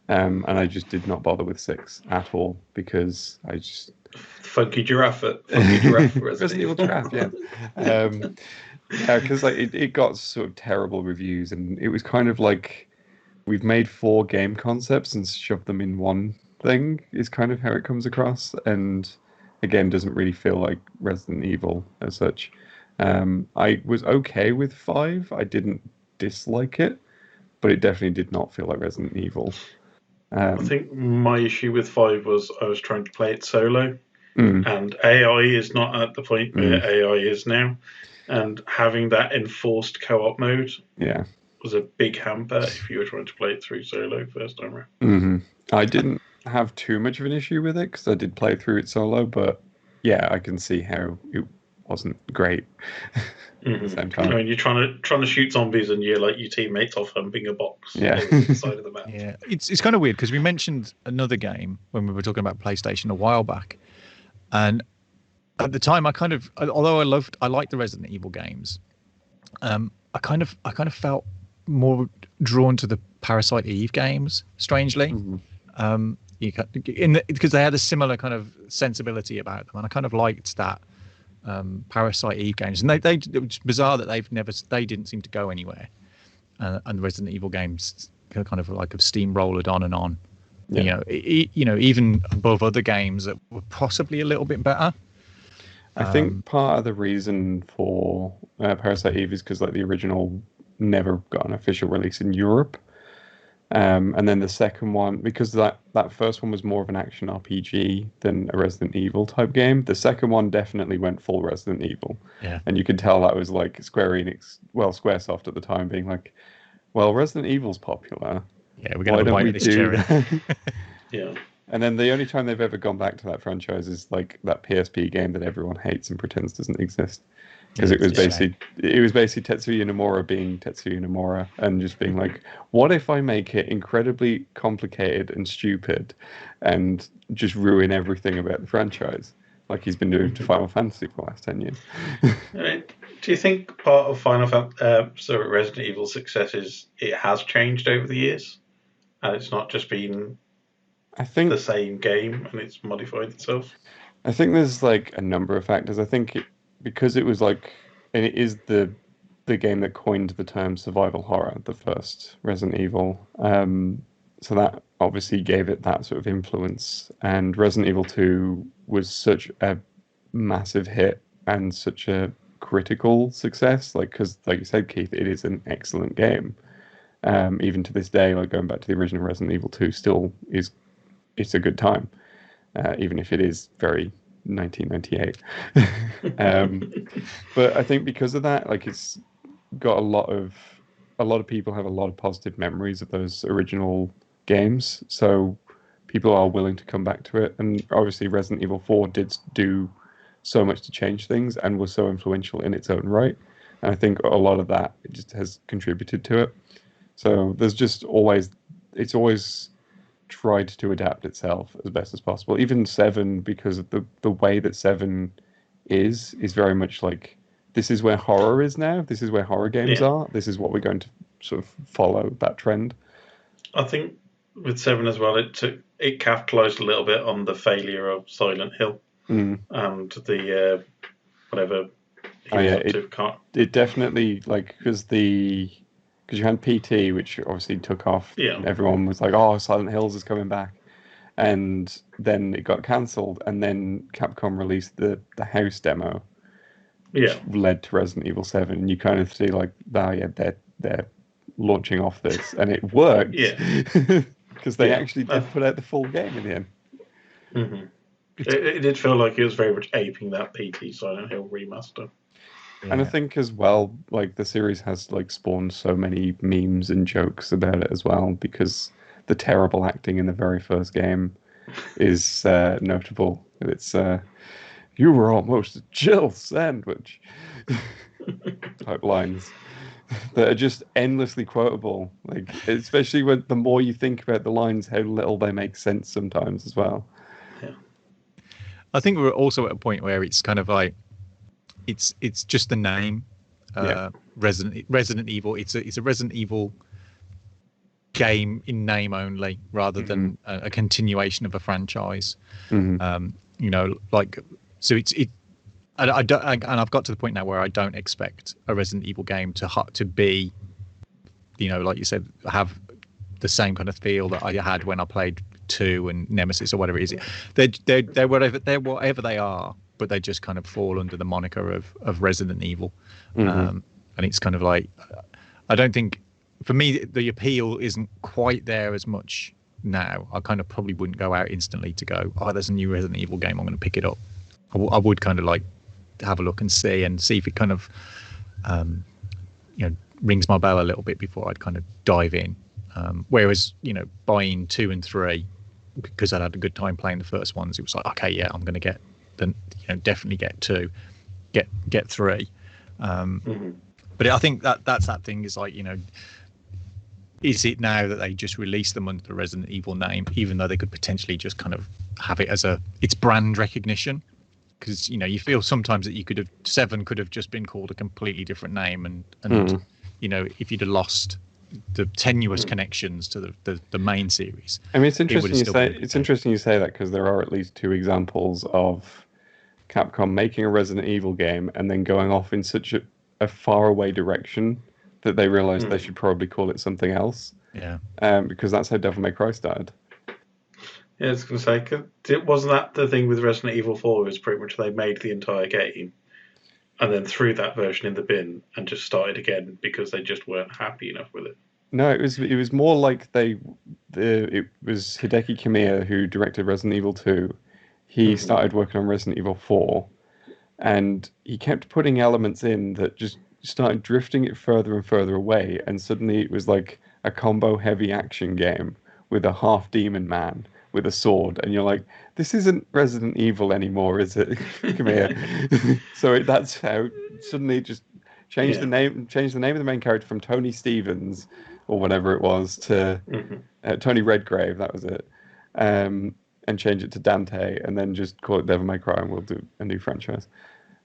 and I just did not bother with 6 at all because I just Funky Giraffe Resident Evil Giraffe, yeah, because like it got sort of terrible reviews, and it was kind of like we've made 4 game concepts and shoved them in one thing is kind of how it comes across, and again doesn't really feel like Resident Evil as such. I was okay with 5. I didn't dislike it, but it definitely did not feel like Resident Evil. I think my issue with 5 was I was trying to play it solo, and AI is not at the point where AI is now, and having that enforced co-op mode was a big hamper if you were trying to play it through solo first time around. I didn't have too much of an issue with it because I did play through it solo, but yeah, I can see how it wasn't great at the same time. I mean, you're trying to shoot zombies and you're like your teammates off humping a box on the side of the map. Yeah, it's kind of weird because we mentioned another game when we were talking about PlayStation a while back, and at the time, although I liked the Resident Evil games, I kind of felt more drawn to the Parasite Eve games, strangely. Because they had a similar kind of sensibility about them, and I kind of liked that Parasite Eve games. And it was bizarre that they didn't seem to go anywhere, and the Resident Evil games kind of like have steamrolled on and on. Yeah. Even above other games that were possibly a little bit better. I think part of the reason for Parasite Eve is because like the original never got an official release in Europe. And then the second one, because that first one was more of an action RPG than a Resident Evil type game, the second one definitely went full Resident Evil. Yeah. And you could tell that was like Squaresoft at the time being like, well, Resident Evil's popular. Yeah, we're going to bite this cherry. Yeah. And then the only time they've ever gone back to that franchise is like that PSP game that everyone hates and pretends doesn't exist. Because it was basically Tetsuya Nomura being Tetsuya Nomura and just being like, what if I make it incredibly complicated and stupid and just ruin everything about the franchise, like he's been doing to Final Fantasy for the last 10 years? Do you think part of Resident Evil's success is it has changed over the years, and it's not just been the same game and it's modified itself? I think there's like a number of factors. I think because it was like, and it is the game that coined the term survival horror, the first Resident Evil. So that obviously gave it that sort of influence. And Resident Evil 2 was such a massive hit and such a critical success. Like, because like you said, Keith, it is an excellent game. Even to this day, like going back to the original Resident Evil 2 still it's a good time. Even if it is very 1998. But I think because of that, like it's got a lot of people have a lot of positive memories of those original games, so people are willing to come back to it. And obviously Resident Evil 4 did do so much to change things and was so influential in its own right, and I think a lot of that just has contributed to it. So there's just always tried to adapt itself as best as possible. Even 7, because of the way that 7 is very much like, this is where horror is now. This is where horror games are. This is what we're going to sort of follow that trend. I think with 7 as well, it capitalized a little bit on the failure of Silent Hill and the whatever. It definitely, like, because you had PT, which obviously took off. Yeah. And everyone was like, oh, Silent Hills is coming back. And then it got cancelled. And then Capcom released the house demo, which led to Resident Evil 7. And you kind of see like, they're launching off this. And it worked. Yeah. Because they actually did put out the full game in the end. Mm-hmm. It did feel like it was very much aping that PT Silent Hill remaster. Yeah. And I think as well, like the series has like spawned so many memes and jokes about it as well, because the terrible acting in the very first game is notable. It's you were almost a Jill sandwich type lines that are just endlessly quotable. Like, especially when the more you think about the lines, how little they make sense sometimes as well. Yeah. I think we're also at a point where it's kind of like, it's just the name, Resident Evil. It's a Resident Evil game in name only, rather than a continuation of a franchise. Like, so I don't, and I've got to the point now where I don't expect a Resident Evil game to be, like you said, have the same kind of feel that I had when I played 2 and Nemesis or whatever it is. They're whatever they are, but they just kind of fall under the moniker of Resident Evil. And it's kind of like, I don't think, for me, the appeal isn't quite there as much now. I kind of probably wouldn't go out instantly to go, oh, there's a new Resident Evil game, I'm going to pick it up. I would kind of like have a look and see if it kind of, rings my bell a little bit before I'd kind of dive in. Whereas, buying 2 and 3, because I'd had a good time playing the first ones, it was like, okay, yeah, I'm going to get definitely get 2, get 3. But I think that's that thing is like, is it now that they just release them under the Resident Evil name, even though they could potentially just kind of have it as it's brand recognition, because you feel sometimes that 7 could have just been called a completely different name, and if you'd have lost the tenuous connections to the main series. I mean, it's interesting you say that, because there are at least 2 examples of Capcom making a Resident Evil game and then going off in such a faraway direction that they realized they should probably call it something else. Yeah. Because that's how Devil May Cry started. Yeah, I was going to say, 'cause wasn't that the thing with Resident Evil 4? Was pretty much they made the entire game and then threw that version in the bin and just started again because they just weren't happy enough with it. No, it was more like it was Hideki Kamiya who directed Resident Evil 2. He started working on Resident Evil 4, and he kept putting elements in that just started drifting it further and further away, and suddenly it was like a combo heavy action game with a half demon man with a sword, and you're like, this isn't Resident Evil anymore, is it? So that's how suddenly just changed the name of the main character from Tony Stevens or whatever it was to Tony Redgrave, that was it, and change it to Dante, and then just call it Devil May Cry, and we'll do a new franchise.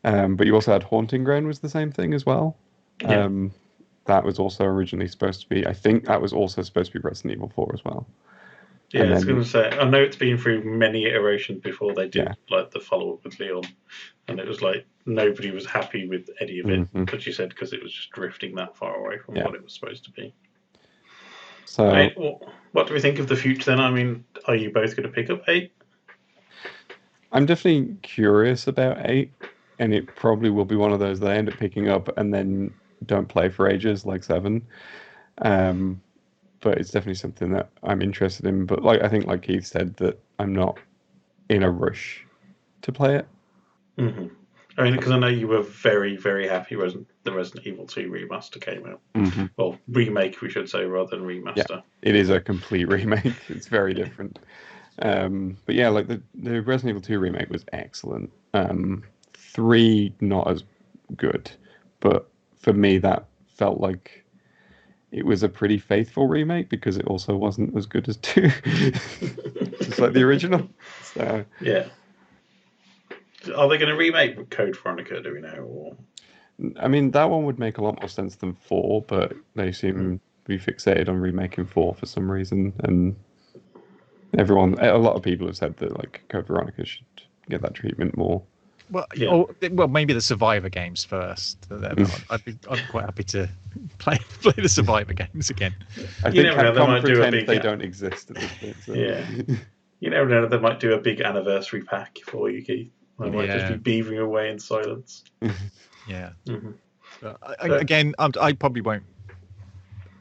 But you also had Haunting Ground was the same thing as well. That was also originally supposed to be, I think that was also supposed to be Resident Evil 4 as well. Yeah, I was going to say, I know it's been through many iterations before they did like the follow-up with Leon, and it was like nobody was happy with any of it, but you said because it was just drifting that far away from what it was supposed to be. So, right, well, what do we think of the future then? I mean, are you both going to pick up 8? I'm definitely curious about 8, and it probably will be one of those that I end up picking up and then don't play for ages, like 7. But it's definitely something that I'm interested in. But I think, like Keith said, that I'm not in a rush to play it. Mm-hmm. I mean, because I know you were very, very happy when the Resident Evil 2 remaster came out. Mm-hmm. Well, remake, we should say, rather than remaster. Yeah, it is a complete remake. It's very different. But yeah, like the Resident Evil 2 remake was excellent. 3, not as good. But for me, that felt like it was a pretty faithful remake because it also wasn't as good as 2. Just like the original. So yeah. Are they going to remake Code Veronica, do we know? Or? I mean, that one would make a lot more sense than 4, but they seem to be fixated on remaking 4 for some reason. And a lot of people have said that like Code Veronica should get that treatment more. Well, maybe the Survivor games first. I'd be quite happy to play the Survivor games again. I think Capcom pretend they don't exist at this point. So. Yeah, you never know. They might do a big anniversary pack for you, Keith. They might just be beavering away in silence. Yeah. Mm-hmm. Again, I probably won't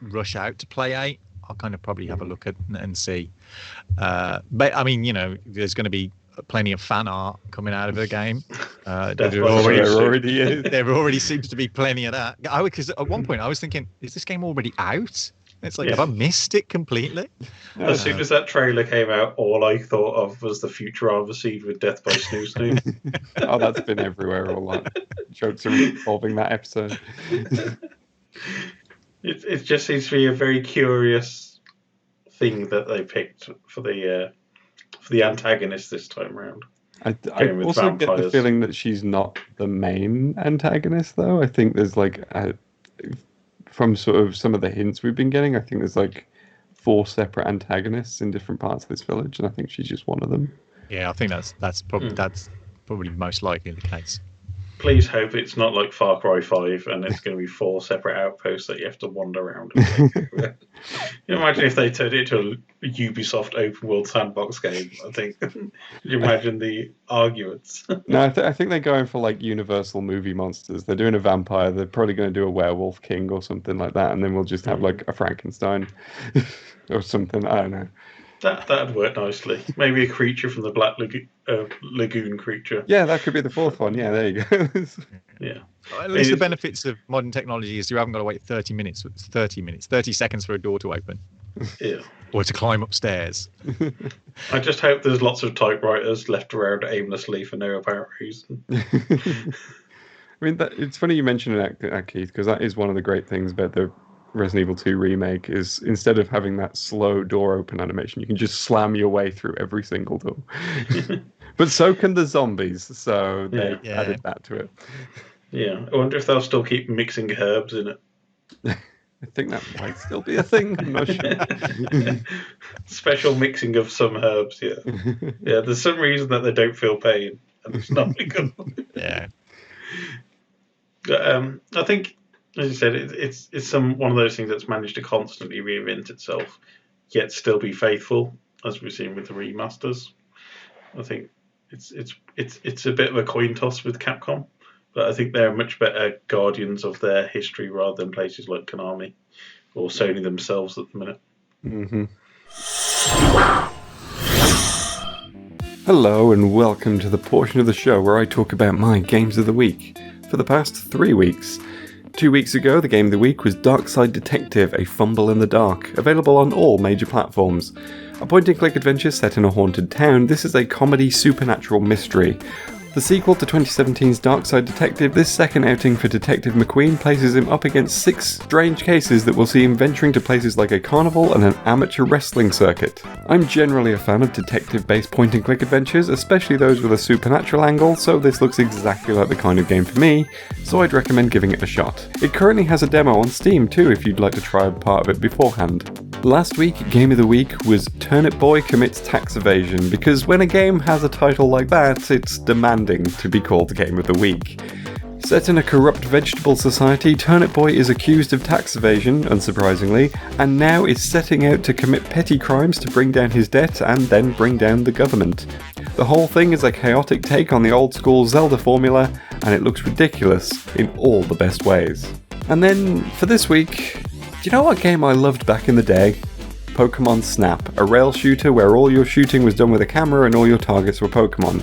rush out to play 8. I'll kind of probably have a look at and see. But I mean, there's going to be plenty of fan art coming out of the game. There already seems to be plenty of that. Because at one point I was thinking, is this game already out? It's like, have I missed it completely? As soon as that trailer came out, all I thought of was the Futurama scene with Death by Snoo Snoo. Oh, that's been everywhere. All that jokes are involving that episode. It just seems to be a very curious thing that they picked for the antagonist this time around. I also get the feeling that she's not the main antagonist, though. I think there's from sort of some of the hints we've been getting, I think there's 4 separate antagonists in different parts of this village, and I think she's just one of them. Yeah, I think that's probably most likely the case. Please hope it's not like Far Cry 5 and it's going to be 4 separate outposts that you have to wander around. You imagine if they turned it into a Ubisoft open world sandbox game, I think. You imagine the arguments. No, I think they're going for Universal movie monsters. They're doing a vampire. They're probably going to do a werewolf king or something like that, and then we'll just have a Frankenstein or something. I don't know. That'd work nicely. Maybe a creature from the Black Lagoon creature. Yeah, that could be the 4th one. Yeah, there you go. Yeah. At least the benefits of modern technology is you haven't got to wait 30 seconds for a door to open. Yeah. Or to climb upstairs. I just hope there's lots of typewriters left around aimlessly for no apparent reason. I mean, it's funny you mention that, Keith, because that is one of the great things about the Resident Evil 2 remake is instead of having that slow door open animation, you can just slam your way through every single door. But so can the zombies, so they added that to it. Yeah, I wonder if they'll still keep mixing herbs in it. I think that might still be a thing. I'm not sure. Special mixing of some herbs, yeah. Yeah, there's some reason that they don't feel pain, and it's not because Yeah. But, I think, as you said, it's one of those things that's managed to constantly reinvent itself, yet still be faithful, as we've seen with the remasters. I think it's a bit of a coin toss with Capcom, but I think they're much better guardians of their history rather than places like Konami or Sony themselves at the minute. Mm-hmm. Hello and welcome to the portion of the show where I talk about my games of the week. For the past 3 weeks. 2 weeks ago, the game of the week was Darkside Detective, a Fumble in the Dark, available on all major platforms. A point-and-click adventure set in a haunted town, this is a comedy supernatural mystery. The sequel to 2017's Darkside Detective, this second outing for Detective McQueen places him up against 6 strange cases that will see him venturing to places like a carnival and an amateur wrestling circuit. I'm generally a fan of detective-based point-and-click adventures, especially those with a supernatural angle, so this looks exactly like the kind of game for me, so I'd recommend giving it a shot. It currently has a demo on Steam too if you'd like to try a part of it beforehand. Last week, Game of the Week was Turnip Boy Commits Tax Evasion, because when a game has a title like that, it's demanding to be called Game of the Week. Set in a corrupt vegetable society, Turnip Boy is accused of tax evasion, unsurprisingly, and now is setting out to commit petty crimes to bring down his debt and then bring down the government. The whole thing is a chaotic take on the old school Zelda formula, and it looks ridiculous in all the best ways. And then, for this week, do you know what game I loved back in the day? Pokémon Snap, a rail shooter where all your shooting was done with a camera and all your targets were Pokémon.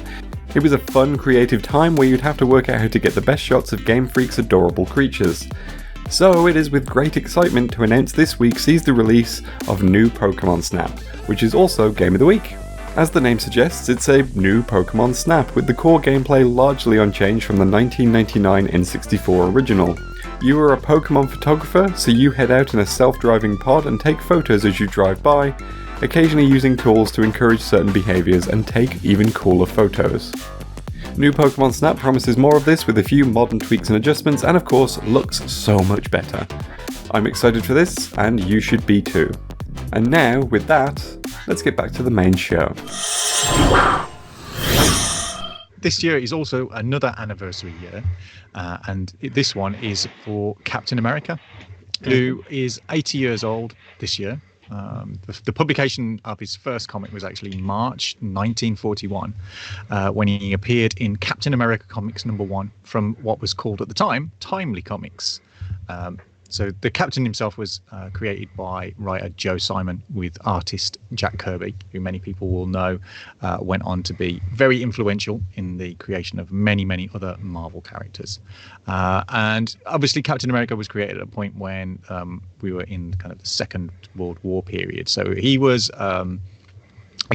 It was a fun, creative time where you'd have to work out how to get the best shots of Game Freak's adorable creatures. So it is with great excitement to announce this week sees the release of new Pokémon Snap, which is also Game of the Week. As the name suggests, it's a new Pokémon Snap, with the core gameplay largely unchanged from the 1999 N64 original. You are a Pokémon photographer, so you head out in a self-driving pod and take photos as you drive by, occasionally using tools to encourage certain behaviours and take even cooler photos. New Pokémon Snap promises more of this with a few modern tweaks and adjustments, and of course looks so much better. I'm excited for this, and you should be too. And now, with that, let's get back to the main show. This year is also another anniversary year, and this one is for Captain America, who is 80 years old this year. The publication of his first comic was actually March 1941, when he appeared in Captain America Comics #1 from what was called at the time Timely Comics. So the Captain himself was created by writer Joe Simon with artist Jack Kirby, who many people will know went on to be very influential in the creation of many, many other Marvel characters. And obviously Captain America was created at a point when we were in kind of the Second World War period. So he was a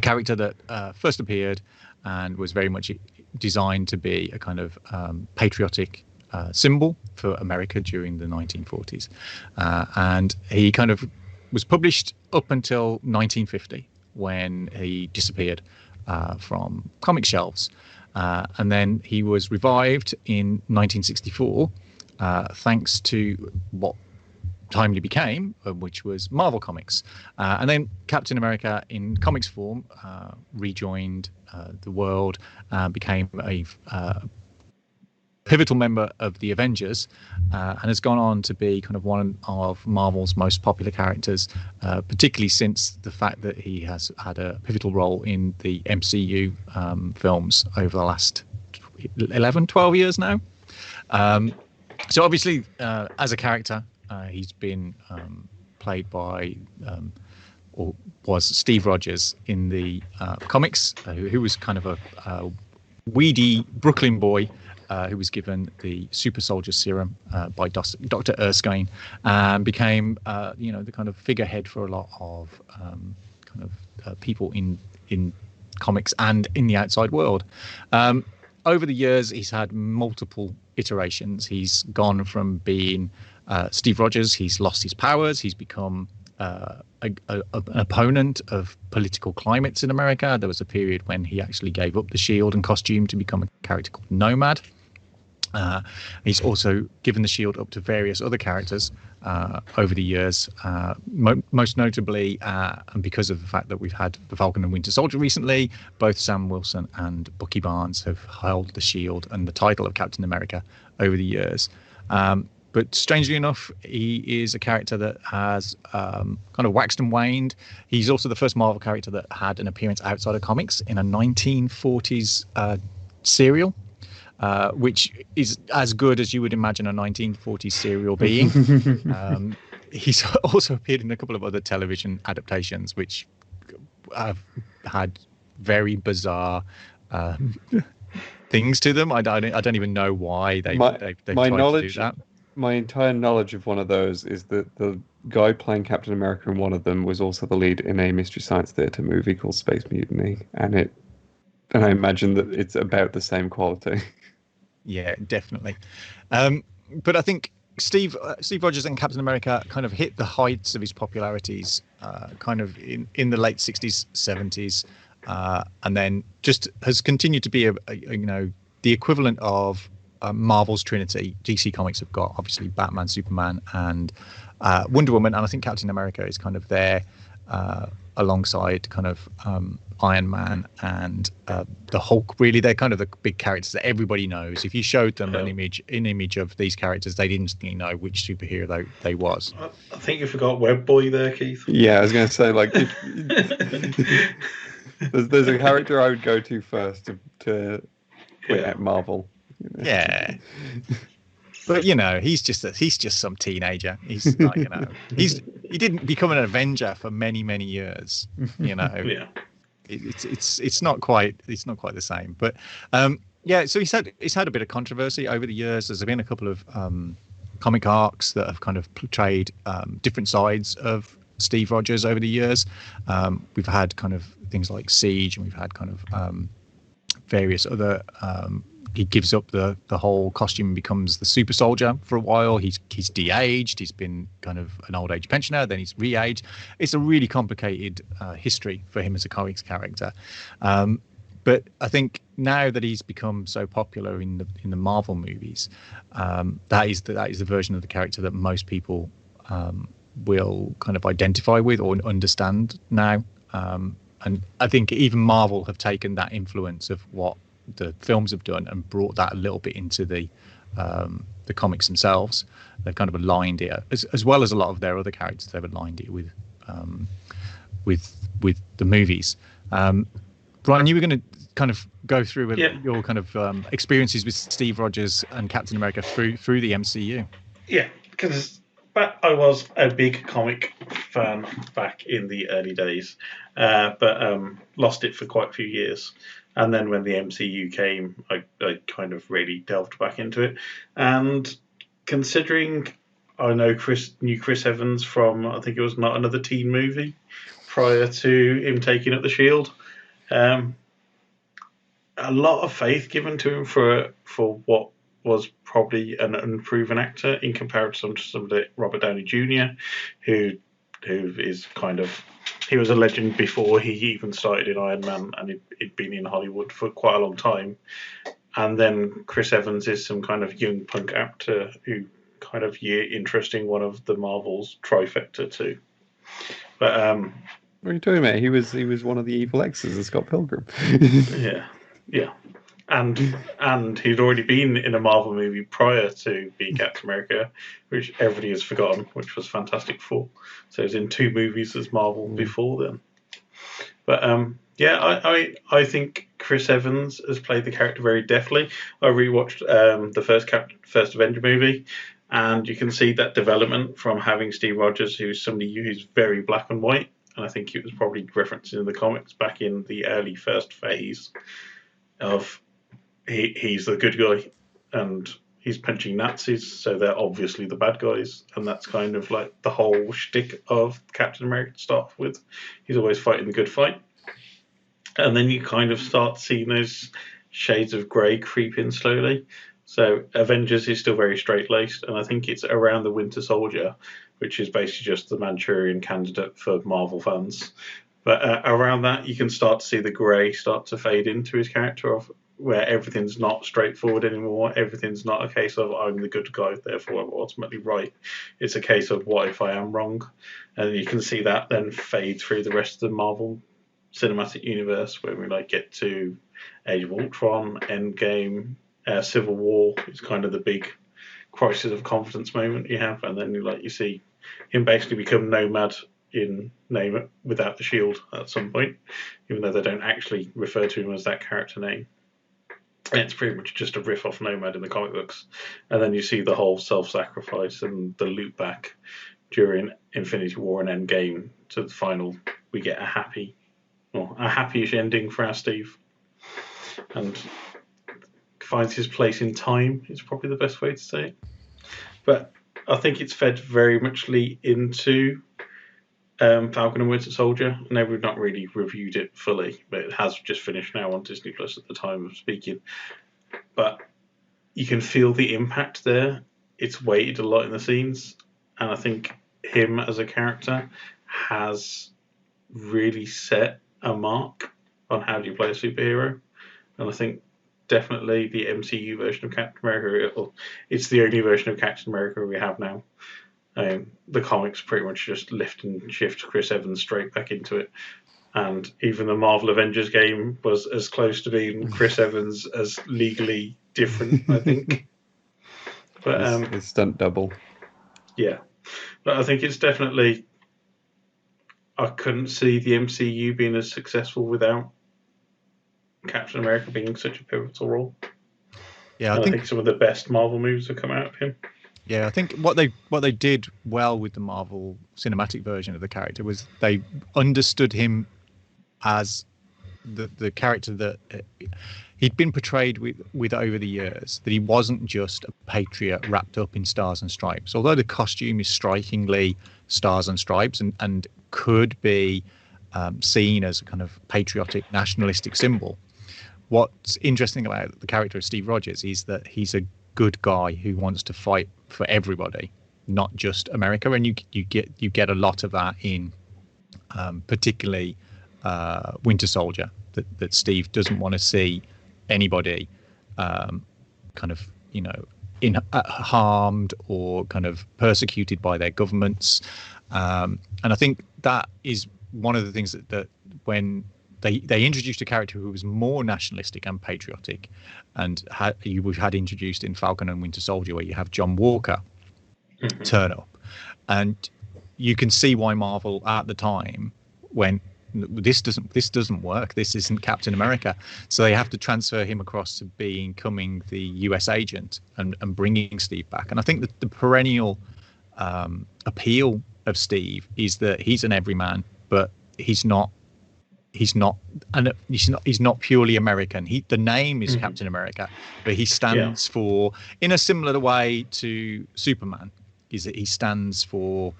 character that first appeared and was very much designed to be a kind of patriotic symbol for America during the 1940s. And he kind of was published up until 1950 when he disappeared from comic shelves. And then he was revived in 1964 thanks to what Timely became, which was Marvel Comics. And then Captain America in comics form rejoined the world, became a pivotal member of the Avengers, and has gone on to be kind of one of Marvel's most popular characters, particularly since the fact that he has had a pivotal role in the MCU films over the last 12 years now. So obviously, as a character, he's been played by, or was Steve Rogers in the comics, who was kind of a weedy Brooklyn boy who was given the super soldier serum by Dr. Erskine, and became, the kind of figurehead for a lot of people in comics and in the outside world. Over the years, he's had multiple iterations. He's gone from being Steve Rogers, he's lost his powers. He's become an opponent of political climates in America. There was a period when he actually gave up the shield and costume to become a character called Nomad. He's also given the shield up to various other characters over the years, most notably, and because of the fact that we've had the Falcon and Winter Soldier recently, both Sam Wilson and Bucky Barnes have held the shield and the title of Captain America over the years. But strangely enough, he is a character that has kind of waxed and waned. He's also the first Marvel character that had an appearance outside of comics in a 1940s serial. Which is as good as you would imagine a 1940s serial being. He's also appeared in a couple of other television adaptations, which have had very bizarre things to them. I don't even know why they tried to do that. My entire knowledge of one of those is that the guy playing Captain America in one of them was also the lead in a Mystery Science Theater movie called Space Mutiny, and I imagine that it's about the same quality. Yeah, definitely. But I think Steve Rogers and Captain America kind of hit the heights of his popularities kind of in the late 60s, 70s, and then just has continued to be the equivalent of Marvel's Trinity. DC Comics have got obviously Batman, Superman, and Wonder Woman, and I think Captain America is kind of there alongside kind of Iron Man and the Hulk. Really, they're kind of the big characters that everybody knows. If you showed them an image of these characters, they'd instantly know which superhero they was. I think you forgot Web Boy there, Keith. Yeah, I was going to say, like, there's a character I would go to first to quit at Marvel. Yeah. But he's just some teenager. He's like, he didn't become an Avenger for many years. Yeah. It's not quite the same. But so he's had a bit of controversy over the years. There's been a couple of comic arcs that have kind of portrayed different sides of Steve Rogers over the years. We've had kind of things like Siege, and we've had kind of various other. He gives up the whole costume and becomes the super soldier for a while. He's de-aged. He's been kind of an old age pensioner. Then he's re-aged. It's a really complicated history for him as a comics character. But I think now that he's become so popular in the Marvel movies, that is the version of the character that most people will kind of identify with or understand now. And I think even Marvel have taken that influence of what the films have done and brought that a little bit into the comics themselves. They've kind of aligned it, as well as a lot of their other characters. They've aligned it with the movies. Brian, you were going to kind of go through your kind of experiences with Steve Rogers and Captain America through the MCU. Yeah, because I was a big comic fan back in the early days, but lost it for quite a few years. And then when the MCU came, I kind of really delved back into it. And considering I knew Chris Evans from, I think it was Not Another Teen Movie, prior to him taking up the shield, a lot of faith given to him for what was probably an unproven actor in comparison to somebody Robert Downey Jr., who is kind of, he was a legend before he even started in Iron Man, and he'd been in Hollywood for quite a long time. And then Chris Evans is some kind of young punk actor who kind of interesting, one of the Marvel's trifecta too. But what are you talking about? He was one of the evil exes of Scott Pilgrim. yeah. And he'd already been in a Marvel movie prior to being Captain America, which everybody has forgotten, which was Fantastic Four. So he was in 2 movies as Marvel before then. But I think Chris Evans has played the character very deftly. I rewatched the first Avenger movie, and you can see that development from having Steve Rogers, who's somebody who's very black and white, and I think it was probably referenced in the comics back in the early first phase of he's the good guy and he's punching Nazis, so they're obviously the bad guys, and that's kind of like the whole shtick of Captain America to start with. He's always fighting the good fight. And then you kind of start seeing those shades of grey creep in slowly. So Avengers is still very straight-laced, and I think it's around the Winter Soldier, which is basically just the Manchurian Candidate for Marvel fans. But around that, you can start to see the grey start to fade into his character, of where everything's not straightforward anymore. Everything's not a case of I'm the good guy, therefore I'm ultimately right. It's a case of what if I am wrong? And you can see that then fade through the rest of the Marvel Cinematic Universe, when we get to Age of Ultron, Endgame, Civil War. It's kind of the big crisis of confidence moment you have, and then you see him basically become Nomad in Name It without the shield at some point, even though they don't actually refer to him as that character name. And it's pretty much just a riff off Nomad in the comic books. And then you see the whole self-sacrifice and the loop back during Infinity War and Endgame to the final. We get a happy-ish ending for our Steve, and finds his place in time is probably the best way to say it. But I think it's fed very muchly into Falcon and Winter Soldier. I know we've not really reviewed it fully, but it has just finished now on Disney Plus at the time of speaking. But you can feel the impact there. It's weighted a lot in the scenes, and I think him as a character has really set a mark on how do you play a superhero. And I think definitely the MCU version of Captain America, it's the only version of Captain America we have now. The comics pretty much just lift and shift Chris Evans straight back into it. And even the Marvel Avengers game was as close to being Chris Evans as legally different, I think. But it's stunt double. Yeah. But I think it's definitely... I couldn't see the MCU being as successful without Captain America being such a pivotal role. Yeah, I think some of the best Marvel movies have come out of him. Yeah, I think what they did well with the Marvel cinematic version of the character was they understood him as the character that he'd been portrayed with over the years, that he wasn't just a patriot wrapped up in stars and stripes. Although the costume is strikingly stars and stripes and could be seen as a kind of patriotic, nationalistic symbol. What's interesting about the character of Steve Rogers is that he's a good guy who wants to fight for everybody, not just America. And you get a lot of that in particularly Winter Soldier, that Steve doesn't want to see anybody kind of harmed or kind of persecuted by their governments. And I think that is one of the things that when they introduced a character who was more nationalistic and patriotic, and we've had introduced in Falcon and Winter Soldier, where you have John Walker turn up, and you can see why Marvel at the time went, this doesn't work. This isn't Captain America. So they have to transfer him across to becoming the US agent and bringing Steve back. And I think that the perennial appeal of Steve is that he's an everyman, but he's not purely American. The name is Captain America, but he stands for, in a similar way to Superman, is that he stands for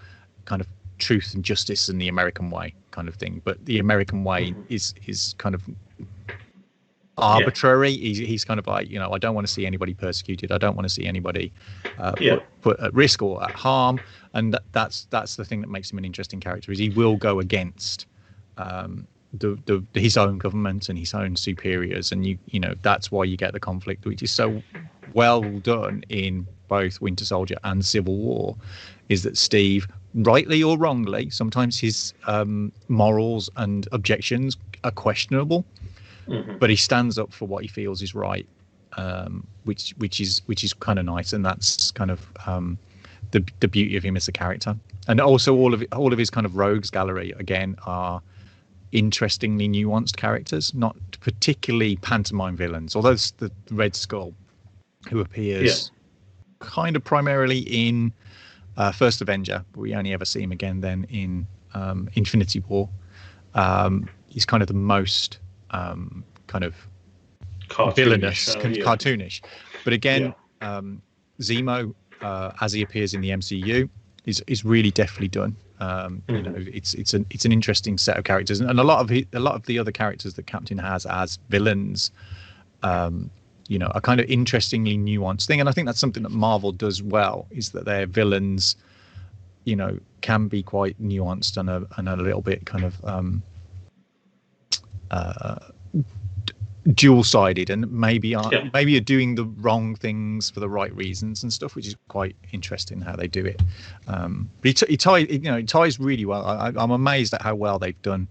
kind of truth and justice and the American way kind of thing. But the American way is kind of arbitrary. He's kind of like, I don't want to see anybody persecuted. I don't want to see anybody put at risk or at harm. And that's the thing that makes him an interesting character, is he will go against his own government and his own superiors, and that's why you get the conflict, which is so well done in both Winter Soldier and Civil War, is that Steve, rightly or wrongly, sometimes his morals and objections are questionable, but he stands up for what he feels is right, which is kind of nice, and that's kind of the beauty of him as a character. And also all of his kind of rogues gallery again are interestingly nuanced characters, not particularly pantomime villains, although it's the Red Skull, who appears kind of primarily in First Avenger, but we only ever see him again then in Infinity War. He's kind of the most kind of villainous, cartoonish. But again, Zemo, as he appears in the MCU, is really deftly done. It's an interesting set of characters, and a lot of the other characters that Captain has as villains, a kind of interestingly nuanced thing. And I think that's something that Marvel does well, is that their villains, can be quite nuanced and a little bit kind of dual-sided, and maybe are doing the wrong things for the right reasons and stuff, which is quite interesting how they do it. But it ties really well. I'm amazed at how well they've done.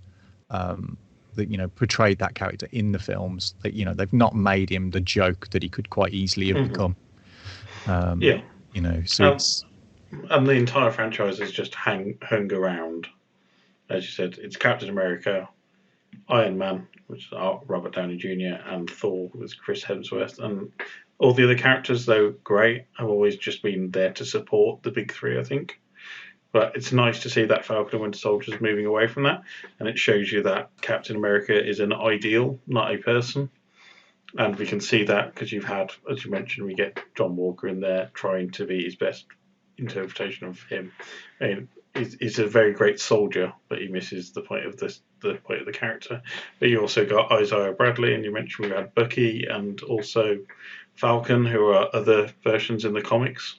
That portrayed that character in the films. That they've not made him the joke that he could quite easily have become. It's and the entire franchise has just hung around. As you said, it's Captain America, Iron Man, which is Robert Downey Jr., and Thor with Chris Hemsworth, and all the other characters, though great, have always just been there to support the big three, I think. But it's nice to see that Falcon and Winter Soldier is moving away from that, and it shows you that Captain America is an ideal, not a person. And we can see that because you've had, as you mentioned, we get John Walker in there trying to be his best interpretation of him. I mean, he's a very great soldier, but he misses the point of the point of the character. But you also got Isaiah Bradley, and you mentioned we had Bucky and also Falcon, who are other versions in the comics.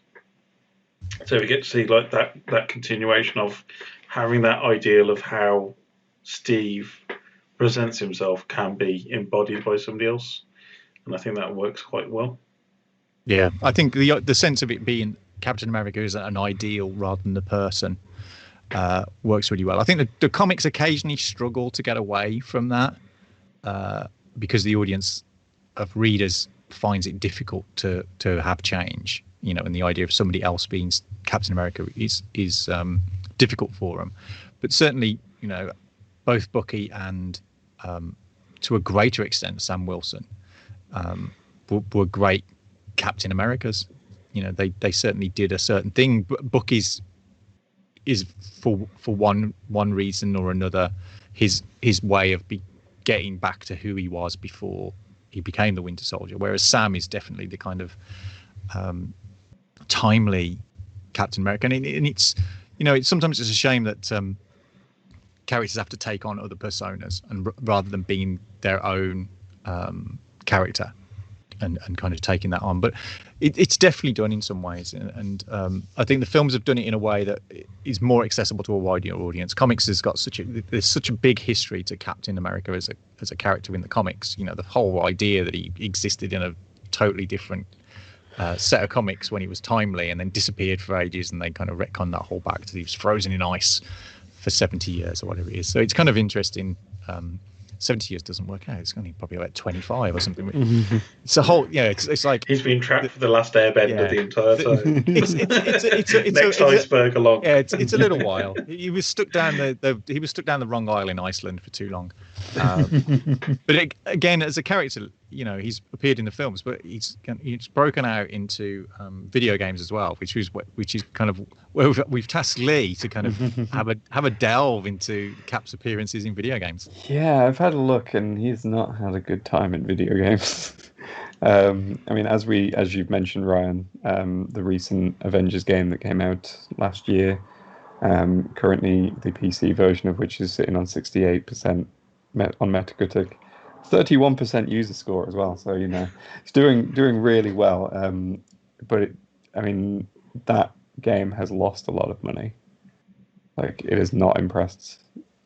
So we get to see like that continuation of having that ideal of how Steve presents himself can be embodied by somebody else, and I think that works quite well. Yeah, I think the sense of it being Captain America is an ideal rather than the person works really well. I think the comics occasionally struggle to get away from that because the audience of readers finds it difficult to have change, and the idea of somebody else being Captain America is difficult for them. But certainly, both Bucky and to a greater extent Sam Wilson were great Captain Americas. They certainly did a certain thing. Bucky's is for one reason or another his way of getting back to who he was before he became the Winter Soldier, whereas Sam is definitely the kind of timely Captain America. And it's sometimes it's a shame that characters have to take on other personas and rather than being their own character and kind of taking that on. But it's definitely done in some ways, and I think the films have done it in a way that is more accessible to a wider audience. Comics has got there's such a big history to Captain America as a character in the comics. The whole idea that he existed in a totally different set of comics when he was timely and then disappeared for ages, and they kind of retconned that whole back to he was frozen in ice for 70 years or whatever it is. So it's kind of interesting. 70 years doesn't work out. It's only probably about 25 or something. It's a whole, it's like he's been trapped for the last airbender the entire time. It's next iceberg along. Yeah, it's a little while. He was stuck down the wrong isle in Iceland for too long. But again, as a character, he's appeared in the films, but he's broken out into video games as well, which is kind of where we've tasked Leigh to kind of have a delve into Cap's appearances in video games. Yeah, I've had a look, and he's not had a good time in video games. I mean, as you've mentioned, Ryan, the recent Avengers game that came out last year, currently the PC version of which is sitting on 68% on Metacritic, 31% user score as well. So it's doing really well. But that game has lost a lot of money. Like, it has not impressed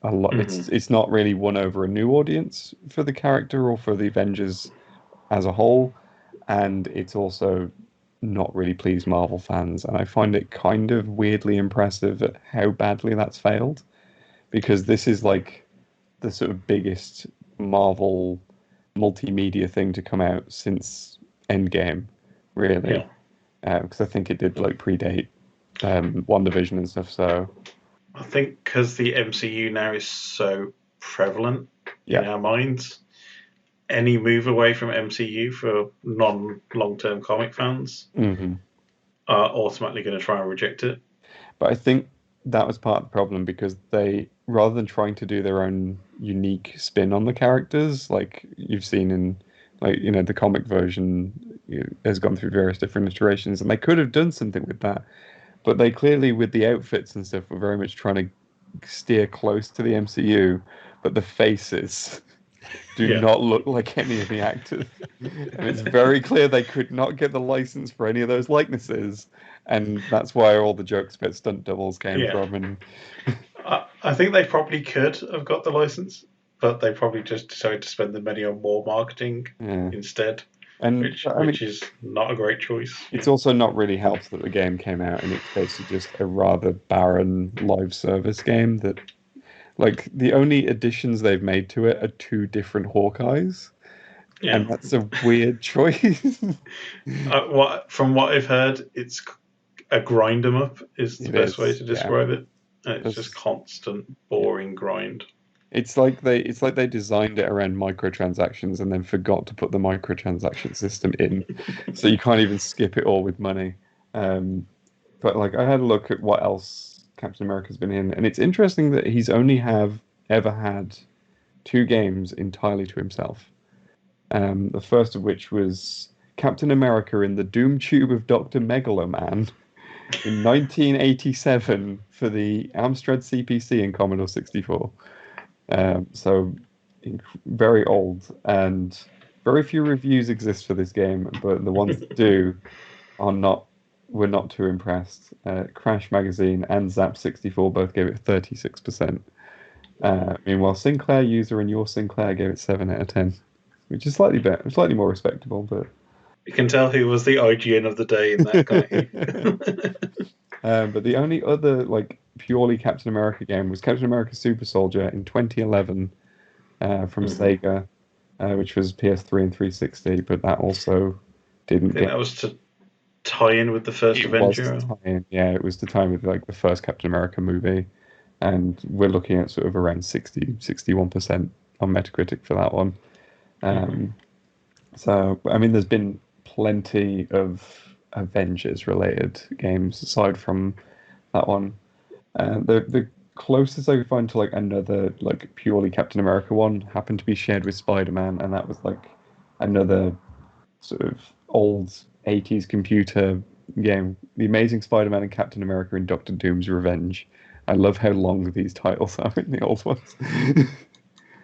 a lot. It's not really won over a new audience for the character or for the Avengers as a whole, and it's also not really pleased Marvel fans. And I find it kind of weirdly impressive at how badly that's failed, because this is like the sort of biggest Marvel multimedia thing to come out since Endgame, really. Because I think it did predate WandaVision and stuff. So I think because the MCU now is so prevalent in our minds, any move away from MCU for non-long-term comic fans are automatically going to try and reject it. But I think that was part of the problem, because they, rather than trying to do their own unique spin on the characters, like you've seen in the comic version has gone through various different iterations, and they could have done something with that. But they clearly, with the outfits and stuff, were very much trying to steer close to the MCU, but the faces do not look like any of the actors. And it's very clear they could not get the license for any of those likenesses. And that's why all the jokes about stunt doubles came from. And I think they probably could have got the license, but they probably just decided to spend the money on more marketing instead. And which is not a great choice. It's also not really helped that the game came out and it's basically just a rather barren live service game that, like, the only additions they've made to it are 2 different Hawkeyes. Yeah. And that's a weird choice. From what I've heard, it's a grind 'em up is the best way to describe it. It's just constant, boring grind. It's like they designed it around microtransactions and then forgot to put the microtransaction system in, so you can't even skip it all with money. But like, I had a look at what else Captain America's been in, and it's interesting that he's only ever had 2 games entirely to himself. The first of which was Captain America in the Doom Tube of Dr. Megaloman in 1987 for the Amstrad CPC and Commodore 64. So very old, and very few reviews exist for this game, but the ones that do were not too impressed. Crash Magazine and Zap64 both gave it 36%. Meanwhile, Sinclair User and Your Sinclair gave it 7 out of 10, which is slightly better, slightly more respectable. But you can tell who was the IGN of the day in that guy. But the only other purely Captain America game was Captain America Super Soldier in 2011 from Sega, which was PS3 and 360, but that also didn't get... That was to tie in with the first Avenger? Yeah, it was to tie in with the first Captain America movie, and we're looking at sort of around 61% on Metacritic for that one. So, I mean, there's been plenty of Avengers-related games aside from that one. The closest I could find to another purely Captain America one happened to be shared with Spider-Man, and that was another sort of old 80s computer game, The Amazing Spider-Man and Captain America in Doctor Doom's Revenge. I love how long these titles are in the old ones.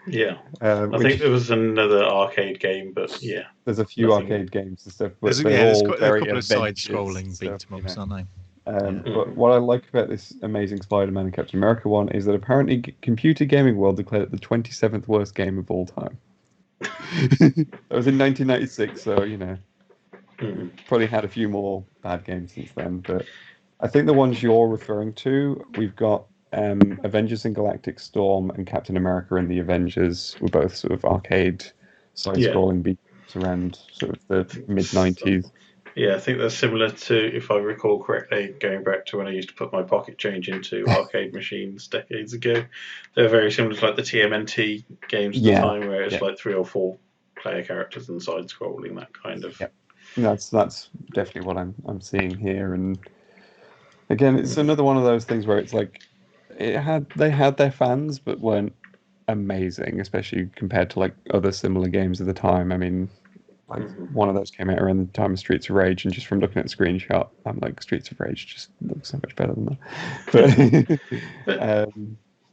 Yeah, I think there was another arcade game, but yeah, there's a few arcade games and stuff. But there's a couple of side-scrolling beat-em-ups, aren't they? But what I like about this Amazing Spider-Man and Captain America one is that apparently Computer Gaming World declared it the 27th worst game of all time. That was in 1996, so probably had a few more bad games since then. But I think the ones you're referring to, we've got Avengers in Galactic Storm and Captain America and the Avengers were both sort of arcade side-scrolling beats around sort of the mid-90s. Yeah, I think that's similar to, if I recall correctly, going back to when I used to put my pocket change into arcade machines decades ago. They're very similar to the TMNT games at the time, where it's 3 or 4 player characters and side-scrolling, that kind of. Yeah. That's definitely what I'm seeing here, and again, it's another one of those things where it's they had their fans, but weren't amazing, especially compared to other similar games of the time. I mean, one of those came out around the time of Streets of Rage, and just from looking at the screenshot, I'm like, Streets of Rage just looks so much better than that.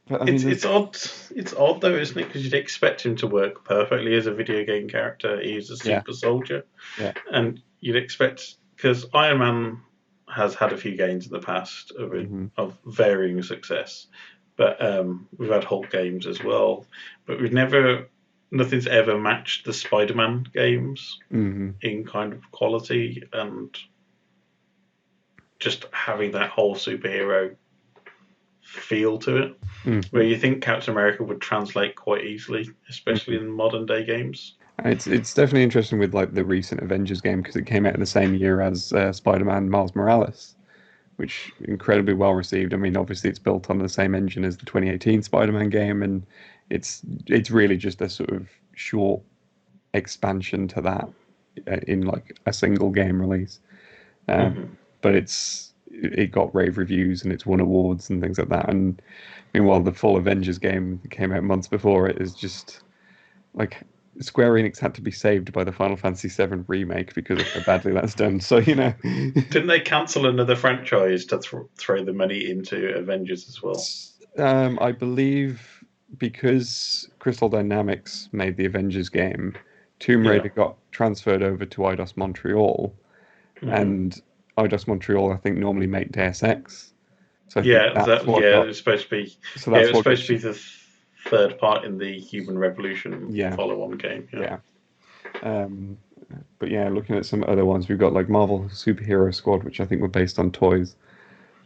But I mean, it's odd. It's odd though, isn't it? Because you'd expect him to work perfectly as a video game character. He's a super soldier, and you'd expect, because Iron Man has had a few games in the past of varying success, but we've had Hulk games as well, but nothing's ever matched the Spider-Man games in kind of quality and just having that whole superhero feel to it, where you think Captain America would translate quite easily, especially in modern day games. It's definitely interesting with the recent Avengers game, because it came out in the same year as Spider-Man Miles Morales, which incredibly well received. I mean, obviously it's built on the same engine as the 2018 Spider-Man game, and it's really just a sort of short expansion to that in a single game release. But it got rave reviews and it's won awards and things like that. And meanwhile, the full Avengers game that came out months before it is just Square Enix had to be saved by the Final Fantasy VII remake because of how badly that's done. So, Didn't they cancel another franchise to throw the money into Avengers as well? I believe because Crystal Dynamics made the Avengers game, Tomb Raider got transferred over to Eidos Montreal, and Eidos Montreal, I think, normally make Deus Ex. So I think that's what got, it was supposed to be. So that's it was supposed to be the third part in the Human Revolution follow-on game. But yeah, looking at some other ones, we've got like Marvel Superhero Squad, which I think were based on toys.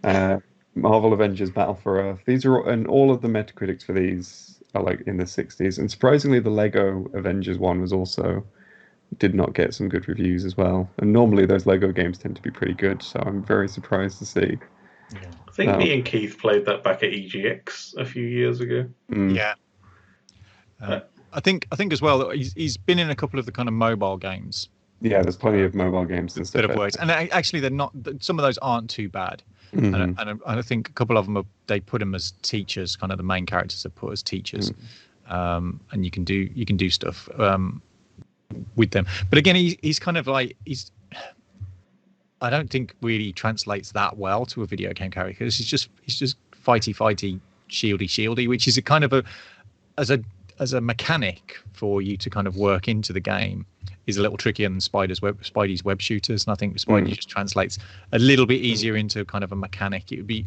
Marvel Avengers Battle for Earth. These are, and all of the Metacritics for these are like in the 60s. And surprisingly, the Lego Avengers one was also did not get some good reviews as well. And normally those Lego games tend to be pretty good, so I'm very surprised to see. Yeah. I think me and Keith played that back at EGX a few years ago. Yeah. I think as well that he's been in a couple of the kind of mobile games. Yeah, there's plenty of mobile games and stuff. That have worked, and actually they're not. Some of those aren't too bad. And I think a couple of them they put them as teachers, kind of the main characters are put as teachers, and you can do stuff with them. But again, he's kind of like I don't think really translates that well to a video game character. He's just fighty, shieldy, which is a kind of as a mechanic for you to kind of work into the game is a little trickier than Spidey's web shooters, and I think Spidey just translates a little bit easier into kind of a mechanic. It would be,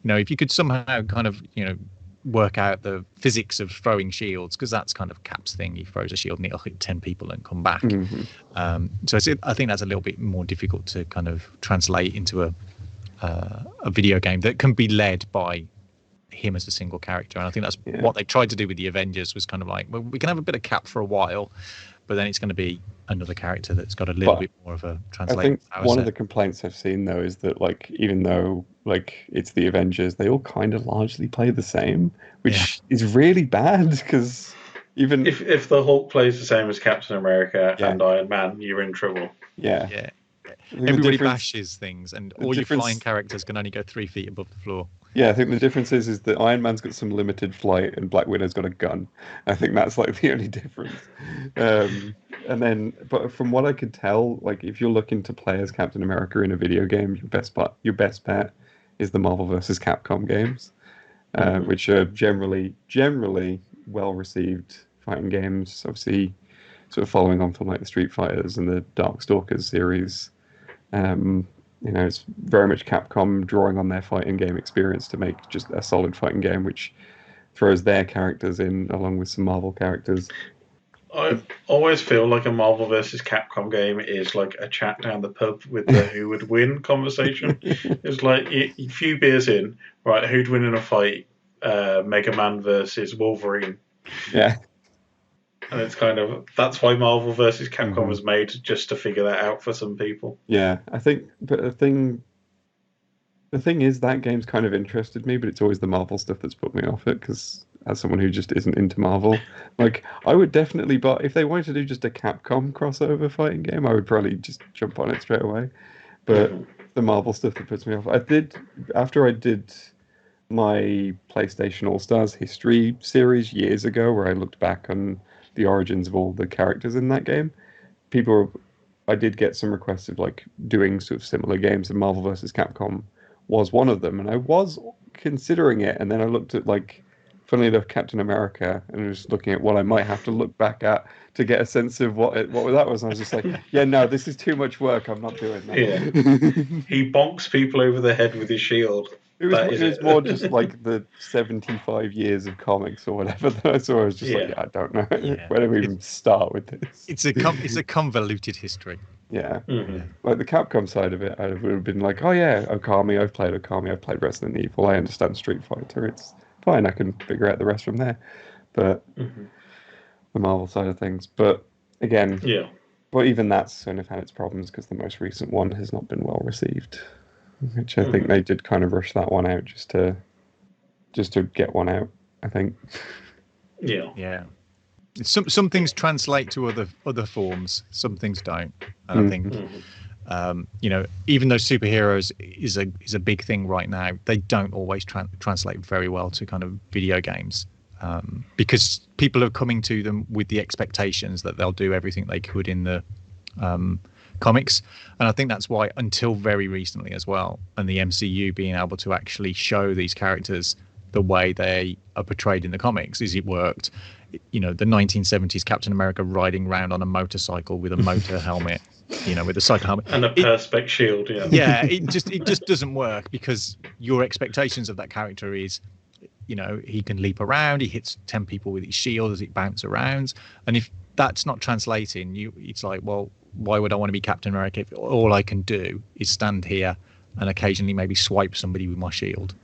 if you could somehow kind of, work out the physics of throwing shields, because that's kind of Cap's thing. He throws a shield and it'll hit 10 people and come back. So I think that's a little bit more difficult to kind of translate into a video game that can be led by him as a single character. And I think that's what they tried to do with the Avengers, was kind of like, well, we can have a bit of Cap for a while, but then it's going to be another character that's got a little bit more of a translation. I think one of the complaints I've seen though is that, like, even though like it's the Avengers, they all kind of largely play the same, which is really bad, because even if the Hulk plays the same as Captain America and Iron Man, you're in trouble. Yeah. Everybody bashes things, and all your flying characters can only go 3 feet above the floor. Yeah, I think the difference is that Iron Man's got some limited flight and Black Widow's got a gun. I think that's like the only difference. And then, but from what I could tell, like if you're looking to play as Captain America in a video game, your best bet is the Marvel vs. Capcom games, which are generally well received fighting games. Obviously, sort of following on from like the Street Fighters and the Darkstalkers series. It's very much Capcom drawing on their fighting game experience to make just a solid fighting game, which throws their characters in along with some Marvel characters. I always feel like a Marvel versus Capcom game is like a chat down the pub with the who would win conversation. It's like a few beers in, right? Who'd win in a fight? Mega Man versus Wolverine. Yeah. And it's kind of, that's why Marvel versus Capcom was made, just to figure that out for some people. Yeah, I think, but the thing is that game's kind of interested me, but it's always the Marvel stuff that's put me off it, because as someone who just isn't into Marvel, like, I would definitely, but if they wanted to do just a Capcom crossover fighting game, I would probably just jump on it straight away. But the Marvel stuff that puts me off. After I did my PlayStation All-Stars History series years ago, where I looked back on the origins of all the characters in that game, I did get some requests of like doing sort of similar games, and Marvel vs. Capcom was one of them, and I was considering it, and then I looked at, like, funnily enough, Captain America, and I was looking at what I might have to look back at to get a sense of what that was, and I was just like, yeah, no, this is too much work, I'm not doing that. Yeah. He bonks people over the head with his shield. It was more just like the 75 years of comics or whatever that I saw. I was just like, I don't know. Where do we even start with this? It's a convoluted history. Yeah. Like the Capcom side of it, I would have been like, oh yeah, Okami, I've played Resident Evil, I understand Street Fighter, it's fine, I can figure out the rest from there. But the Marvel side of things. But again, but even that's kind of had its problems, because the most recent one has not been well received. Which I think they did kind of rush that one out just to get one out, I think. Yeah. Some things translate to other forms, some things don't. And I think even though superheroes is a big thing right now, they don't always translate very well to kind of video games. Because people are coming to them with the expectations that they'll do everything they could in the comics, and I think that's why, until very recently as well, and the MCU being able to actually show these characters the way they are portrayed in the comics is it worked. The 1970s Captain America riding around on a motorcycle with a motor helmet, with a cycle helmet and a perspex shield. Yeah, it just doesn't work because your expectations of that character is, he can leap around, he hits 10 people with his shield as it bounces around, and if that's not translating, it's like, well, why would I want to be Captain America if all I can do is stand here and occasionally maybe swipe somebody with my shield?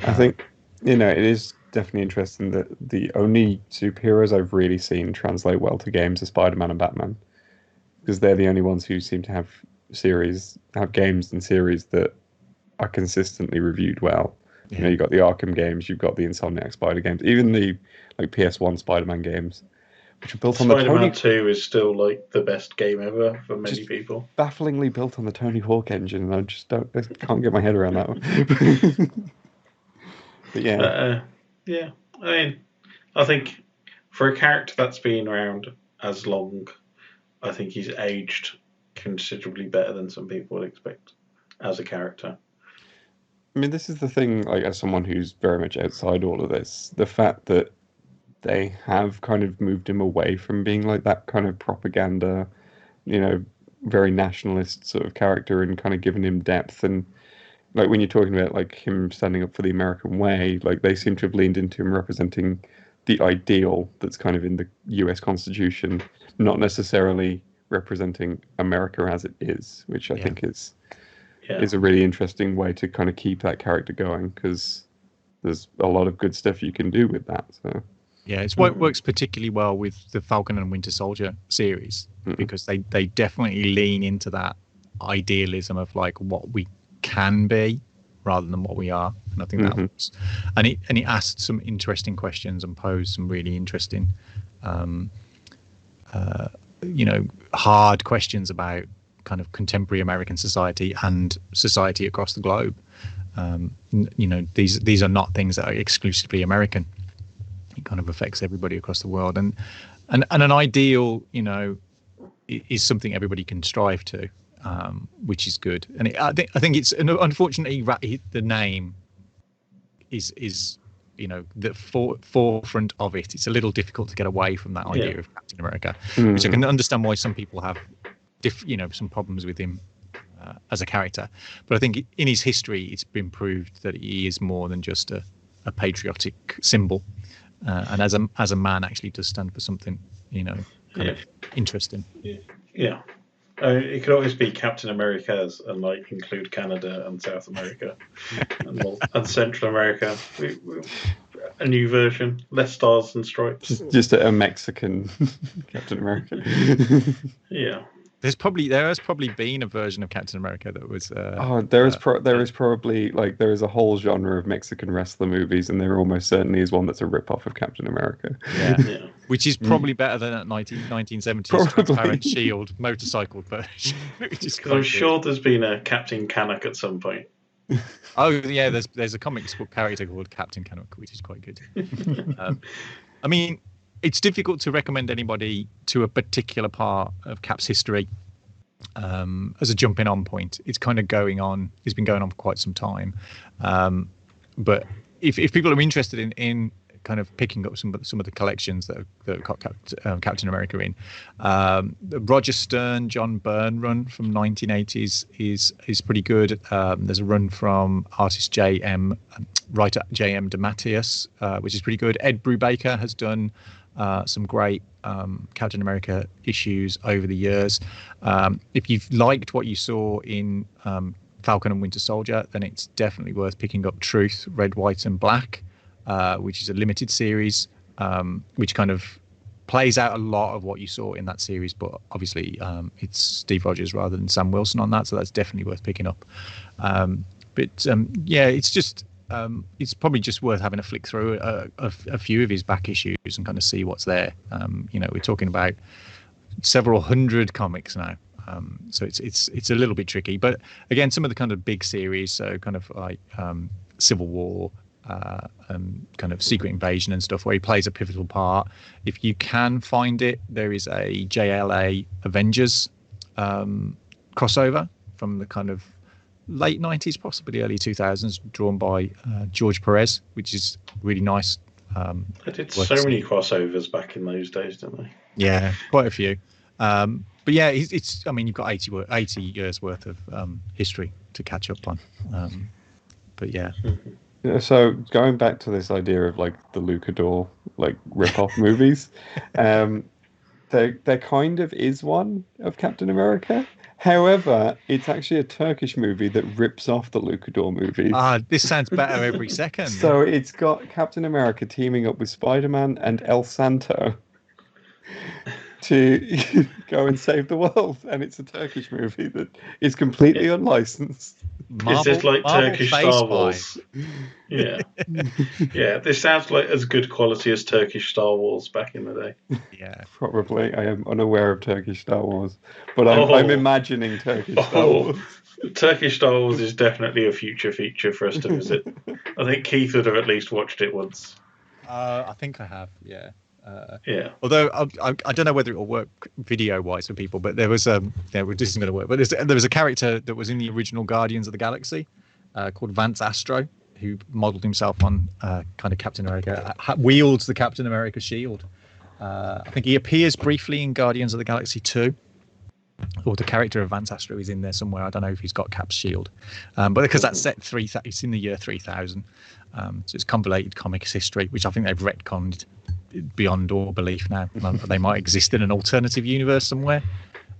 I think it is definitely interesting that the only superheroes I've really seen translate well to games are Spider-Man and Batman, because they're the only ones who seem to have games and series that are consistently reviewed well. Yeah. You've got the Arkham games, you've got the Insomniac Spider games, even the PS1 Spider-Man games, which are built on the Spider-Man 2 is still like the best game ever for many people. Bafflingly built on the Tony Hawk engine, and I can't get my head around that one. But yeah. Yeah. I mean, I think for a character that's been around as long, I think he's aged considerably better than some people would expect as a character. I mean, this is the thing, like, as someone who's very much outside all of this, the fact that they have kind of moved him away from being like that kind of propaganda, very nationalist sort of character, and kind of given him depth. And like when you're talking about like him standing up for the American way, like they seem to have leaned into him representing the ideal that's kind of in the US Constitution, not necessarily representing America as it is, which I think is a really interesting way to kind of keep that character going, because there's a lot of good stuff you can do with that. So yeah, it works particularly well with the Falcon and Winter Soldier series, because they definitely lean into that idealism of like what we can be rather than what we are, and I think that helps. And it asked some interesting questions and posed some really interesting hard questions about kind of contemporary American society and society across the globe. These are not things that are exclusively American. It kind of affects everybody across the world, and an ideal, is something everybody can strive to, which is good. And I think it's unfortunately the name is the forefront of it. It's a little difficult to get away from that idea of Captain America, which I can understand why some people have some problems with him as a character. But I think in his history, it's been proved that he is more than just a patriotic symbol, and as a man actually does stand for something, kind of interesting. Yeah. It could always be Captain America's and like include Canada and South America and Central America. A new version, less stars and stripes. Just a Mexican Captain America. Yeah. There has probably been a version of Captain America that was. There is probably like there is a whole genre of Mexican wrestler movies, and there almost certainly is one that's a rip-off of Captain America. Yeah. Which is probably better than that 1970s transparent shield motorcycle version. I'm sure there's been a Captain Canuck at some point. Oh yeah, there's a comics book character called Captain Canuck, which is quite good. I mean, it's difficult to recommend anybody to a particular part of Cap's history as a jumping on point. It's kind of it's been going on for quite some time. But if people are interested in kind of picking up some of the collections that got Captain America in, the Roger Stern, John Byrne run from 1980s is pretty good. There's a run from artist writer J.M. DeMatteis, which is pretty good. Ed Brubaker has done some great Captain America issues over the years. If you've liked what you saw in Falcon and Winter Soldier, then it's definitely worth picking up Truth, Red, White and Black, which is a limited series, which kind of plays out a lot of what you saw in that series, but obviously it's Steve Rogers rather than Sam Wilson on that, so that's definitely worth picking up. It's just it's probably just worth having a flick through a few of his back issues and kind of see what's there. We're talking about several hundred comics now, so it's a little bit tricky. But again, some of the kind of big series, so kind of like Civil War, kind of Secret Invasion and stuff, where he plays a pivotal part. If you can find it, there is a JLA Avengers crossover from the kind of late 90s, possibly early 2000s, drawn by George Perez, which is really nice. They did so many crossovers back in those days, didn't they? Yeah, quite a few. But yeah, it's. I mean, you've got 80 years worth of history to catch up on. But yeah. Yeah, so going back to this idea of like the Lucador like rip-off movies, there kind of is one of Captain America. However, it's actually a Turkish movie that rips off the Lucador movies. This sounds better every second. So it's got Captain America teaming up with Spider-Man and El Santo to go and save the world, and it's a Turkish movie that is completely unlicensed. Is this like Turkish Star Wars? Yeah. Yeah, this sounds like as good quality as Turkish Star Wars back in the day. Yeah. Probably. I am unaware of Turkish Star Wars, but I'm imagining Turkish Star Wars. Turkish Star Wars is definitely a future feature for us to visit. I think Keith would have at least watched it once. I think I have, yeah. Yeah. Although I don't know whether it will work video-wise for people, but there was this isn't going to work. But there was a character that was in the original Guardians of the Galaxy called Vance Astro, who modelled himself on kind of Captain America, wields the Captain America shield. I think he appears briefly in Guardians of the Galaxy 2. Or the character of Vance Astro is in there somewhere. I don't know if he's got Cap's shield, but because that's set it's in the year 3000, so it's convoluted comics history, which I think they've retconned beyond all belief now. They might exist in an alternative universe somewhere.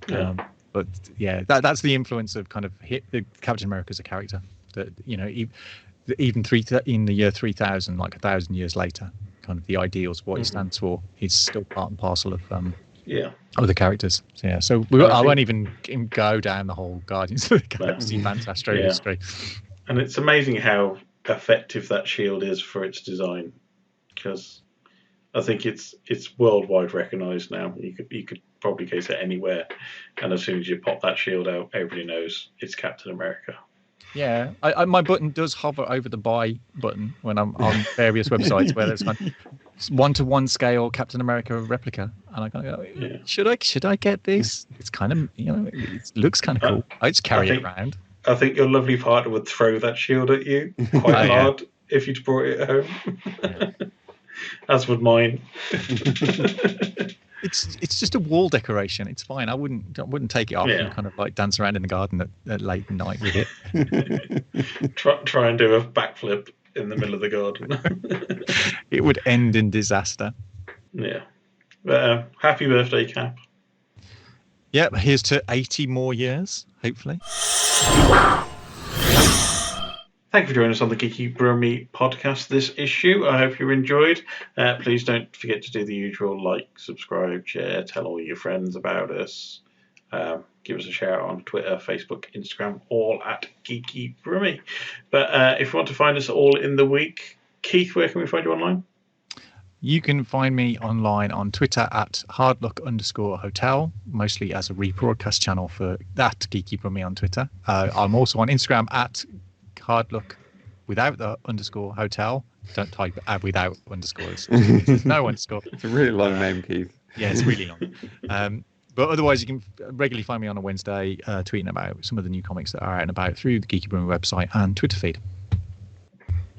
Yeah. But yeah, that's the influence of kind of the Captain America as a character. That even in the year 3000, like 1,000 years later, kind of the ideals, what he stands for, is still part and parcel of the characters. So, yeah, so I won't even go down the whole Guardians of the Galaxy Vance Astro history. And it's amazing how effective that shield is for its design, because I think it's worldwide recognised now. You could probably case it anywhere, and as soon as you pop that shield out, everybody knows it's Captain America. Yeah, my button does hover over the buy button when I'm on various websites where there's one 1-to-1 scale Captain America replica, and I kind of go, should I get this? It's kind of it looks kind of cool. I just carry it around. I think your lovely partner would throw that shield at you quite hard if you'd brought it home. Yeah. As would mine. It's just a wall decoration. It's fine. I wouldn't take it off and kind of like dance around in the garden at late night with it. Try and do a backflip in the middle of the garden. It would end in disaster. Yeah. But, happy birthday, Cap. Yep. Here's to 80 more years, hopefully. Thank you for joining us on the Geeky Brummie Podcast this issue. I hope you enjoyed. Please don't forget to do the usual like, subscribe, share, tell all your friends about us. Give us a shout on Twitter, Facebook, Instagram, all at Geeky Brummie. But if you want to find us all in the week, Keith, where can we find you online? You can find me online on Twitter at hardluck_hotel, mostly as a rebroadcast channel for that Geeky Brummie on Twitter. I'm also on Instagram at hardluck without the underscore hotel. Don't type without underscores. There's no underscore. It's a really long name, Keith. Yeah, it's really long. But otherwise, you can regularly find me on a Wednesday tweeting about some of the new comics that are out and about through the Geeky Brummie website and Twitter feed.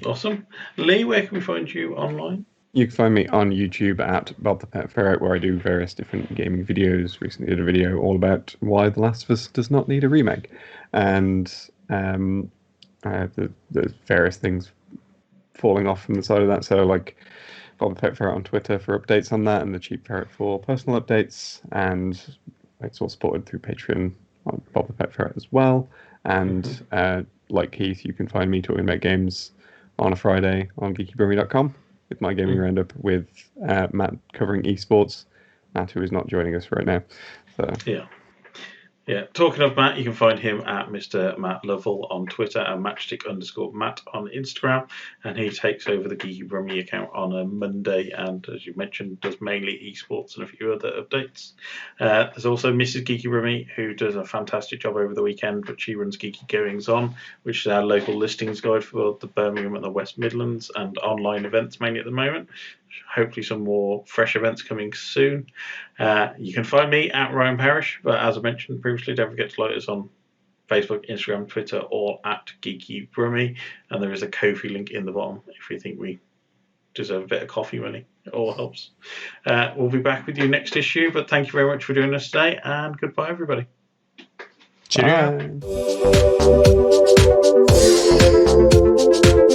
Awesome. Leigh, where can we find you online? You can find me on YouTube at BobThePetFerret, where I do various different gaming videos. Recently did a video all about why The Last of Us does not need a remake. And there's various things falling off from the side of that. So like BobThePetFerret on Twitter for updates on that, and the Cheap Ferret for personal updates. And it's all supported through Patreon on BobThePetFerret as well. And like Keith, you can find me talking about games on a Friday on geekybrummie.com. with my gaming roundup with Matt covering esports. Matt, who is not joining us right now. So Yeah. Talking of Matt, you can find him at Mr. Matt Lovell on Twitter and matchstick_Matt on Instagram. And he takes over the Geeky Brummie account on a Monday and, as you mentioned, does mainly esports and a few other updates. There's also Mrs. Geeky Brummie, who does a fantastic job over the weekend, but she runs Geeky Goings On, which is our local listings guide for the Birmingham and the West Midlands and online events mainly at the moment. Hopefully some more fresh events coming soon. You can find me at Ryan Parrish, but as I mentioned previously, don't forget to like us on Facebook, Instagram, Twitter, all at Geeky Brummie. And there is a Ko-fi link in the bottom if you think we deserve a bit of coffee money. It all helps. We'll be back with you next issue, but thank you very much for doing this today, and goodbye, everybody. Cheerio. Bye.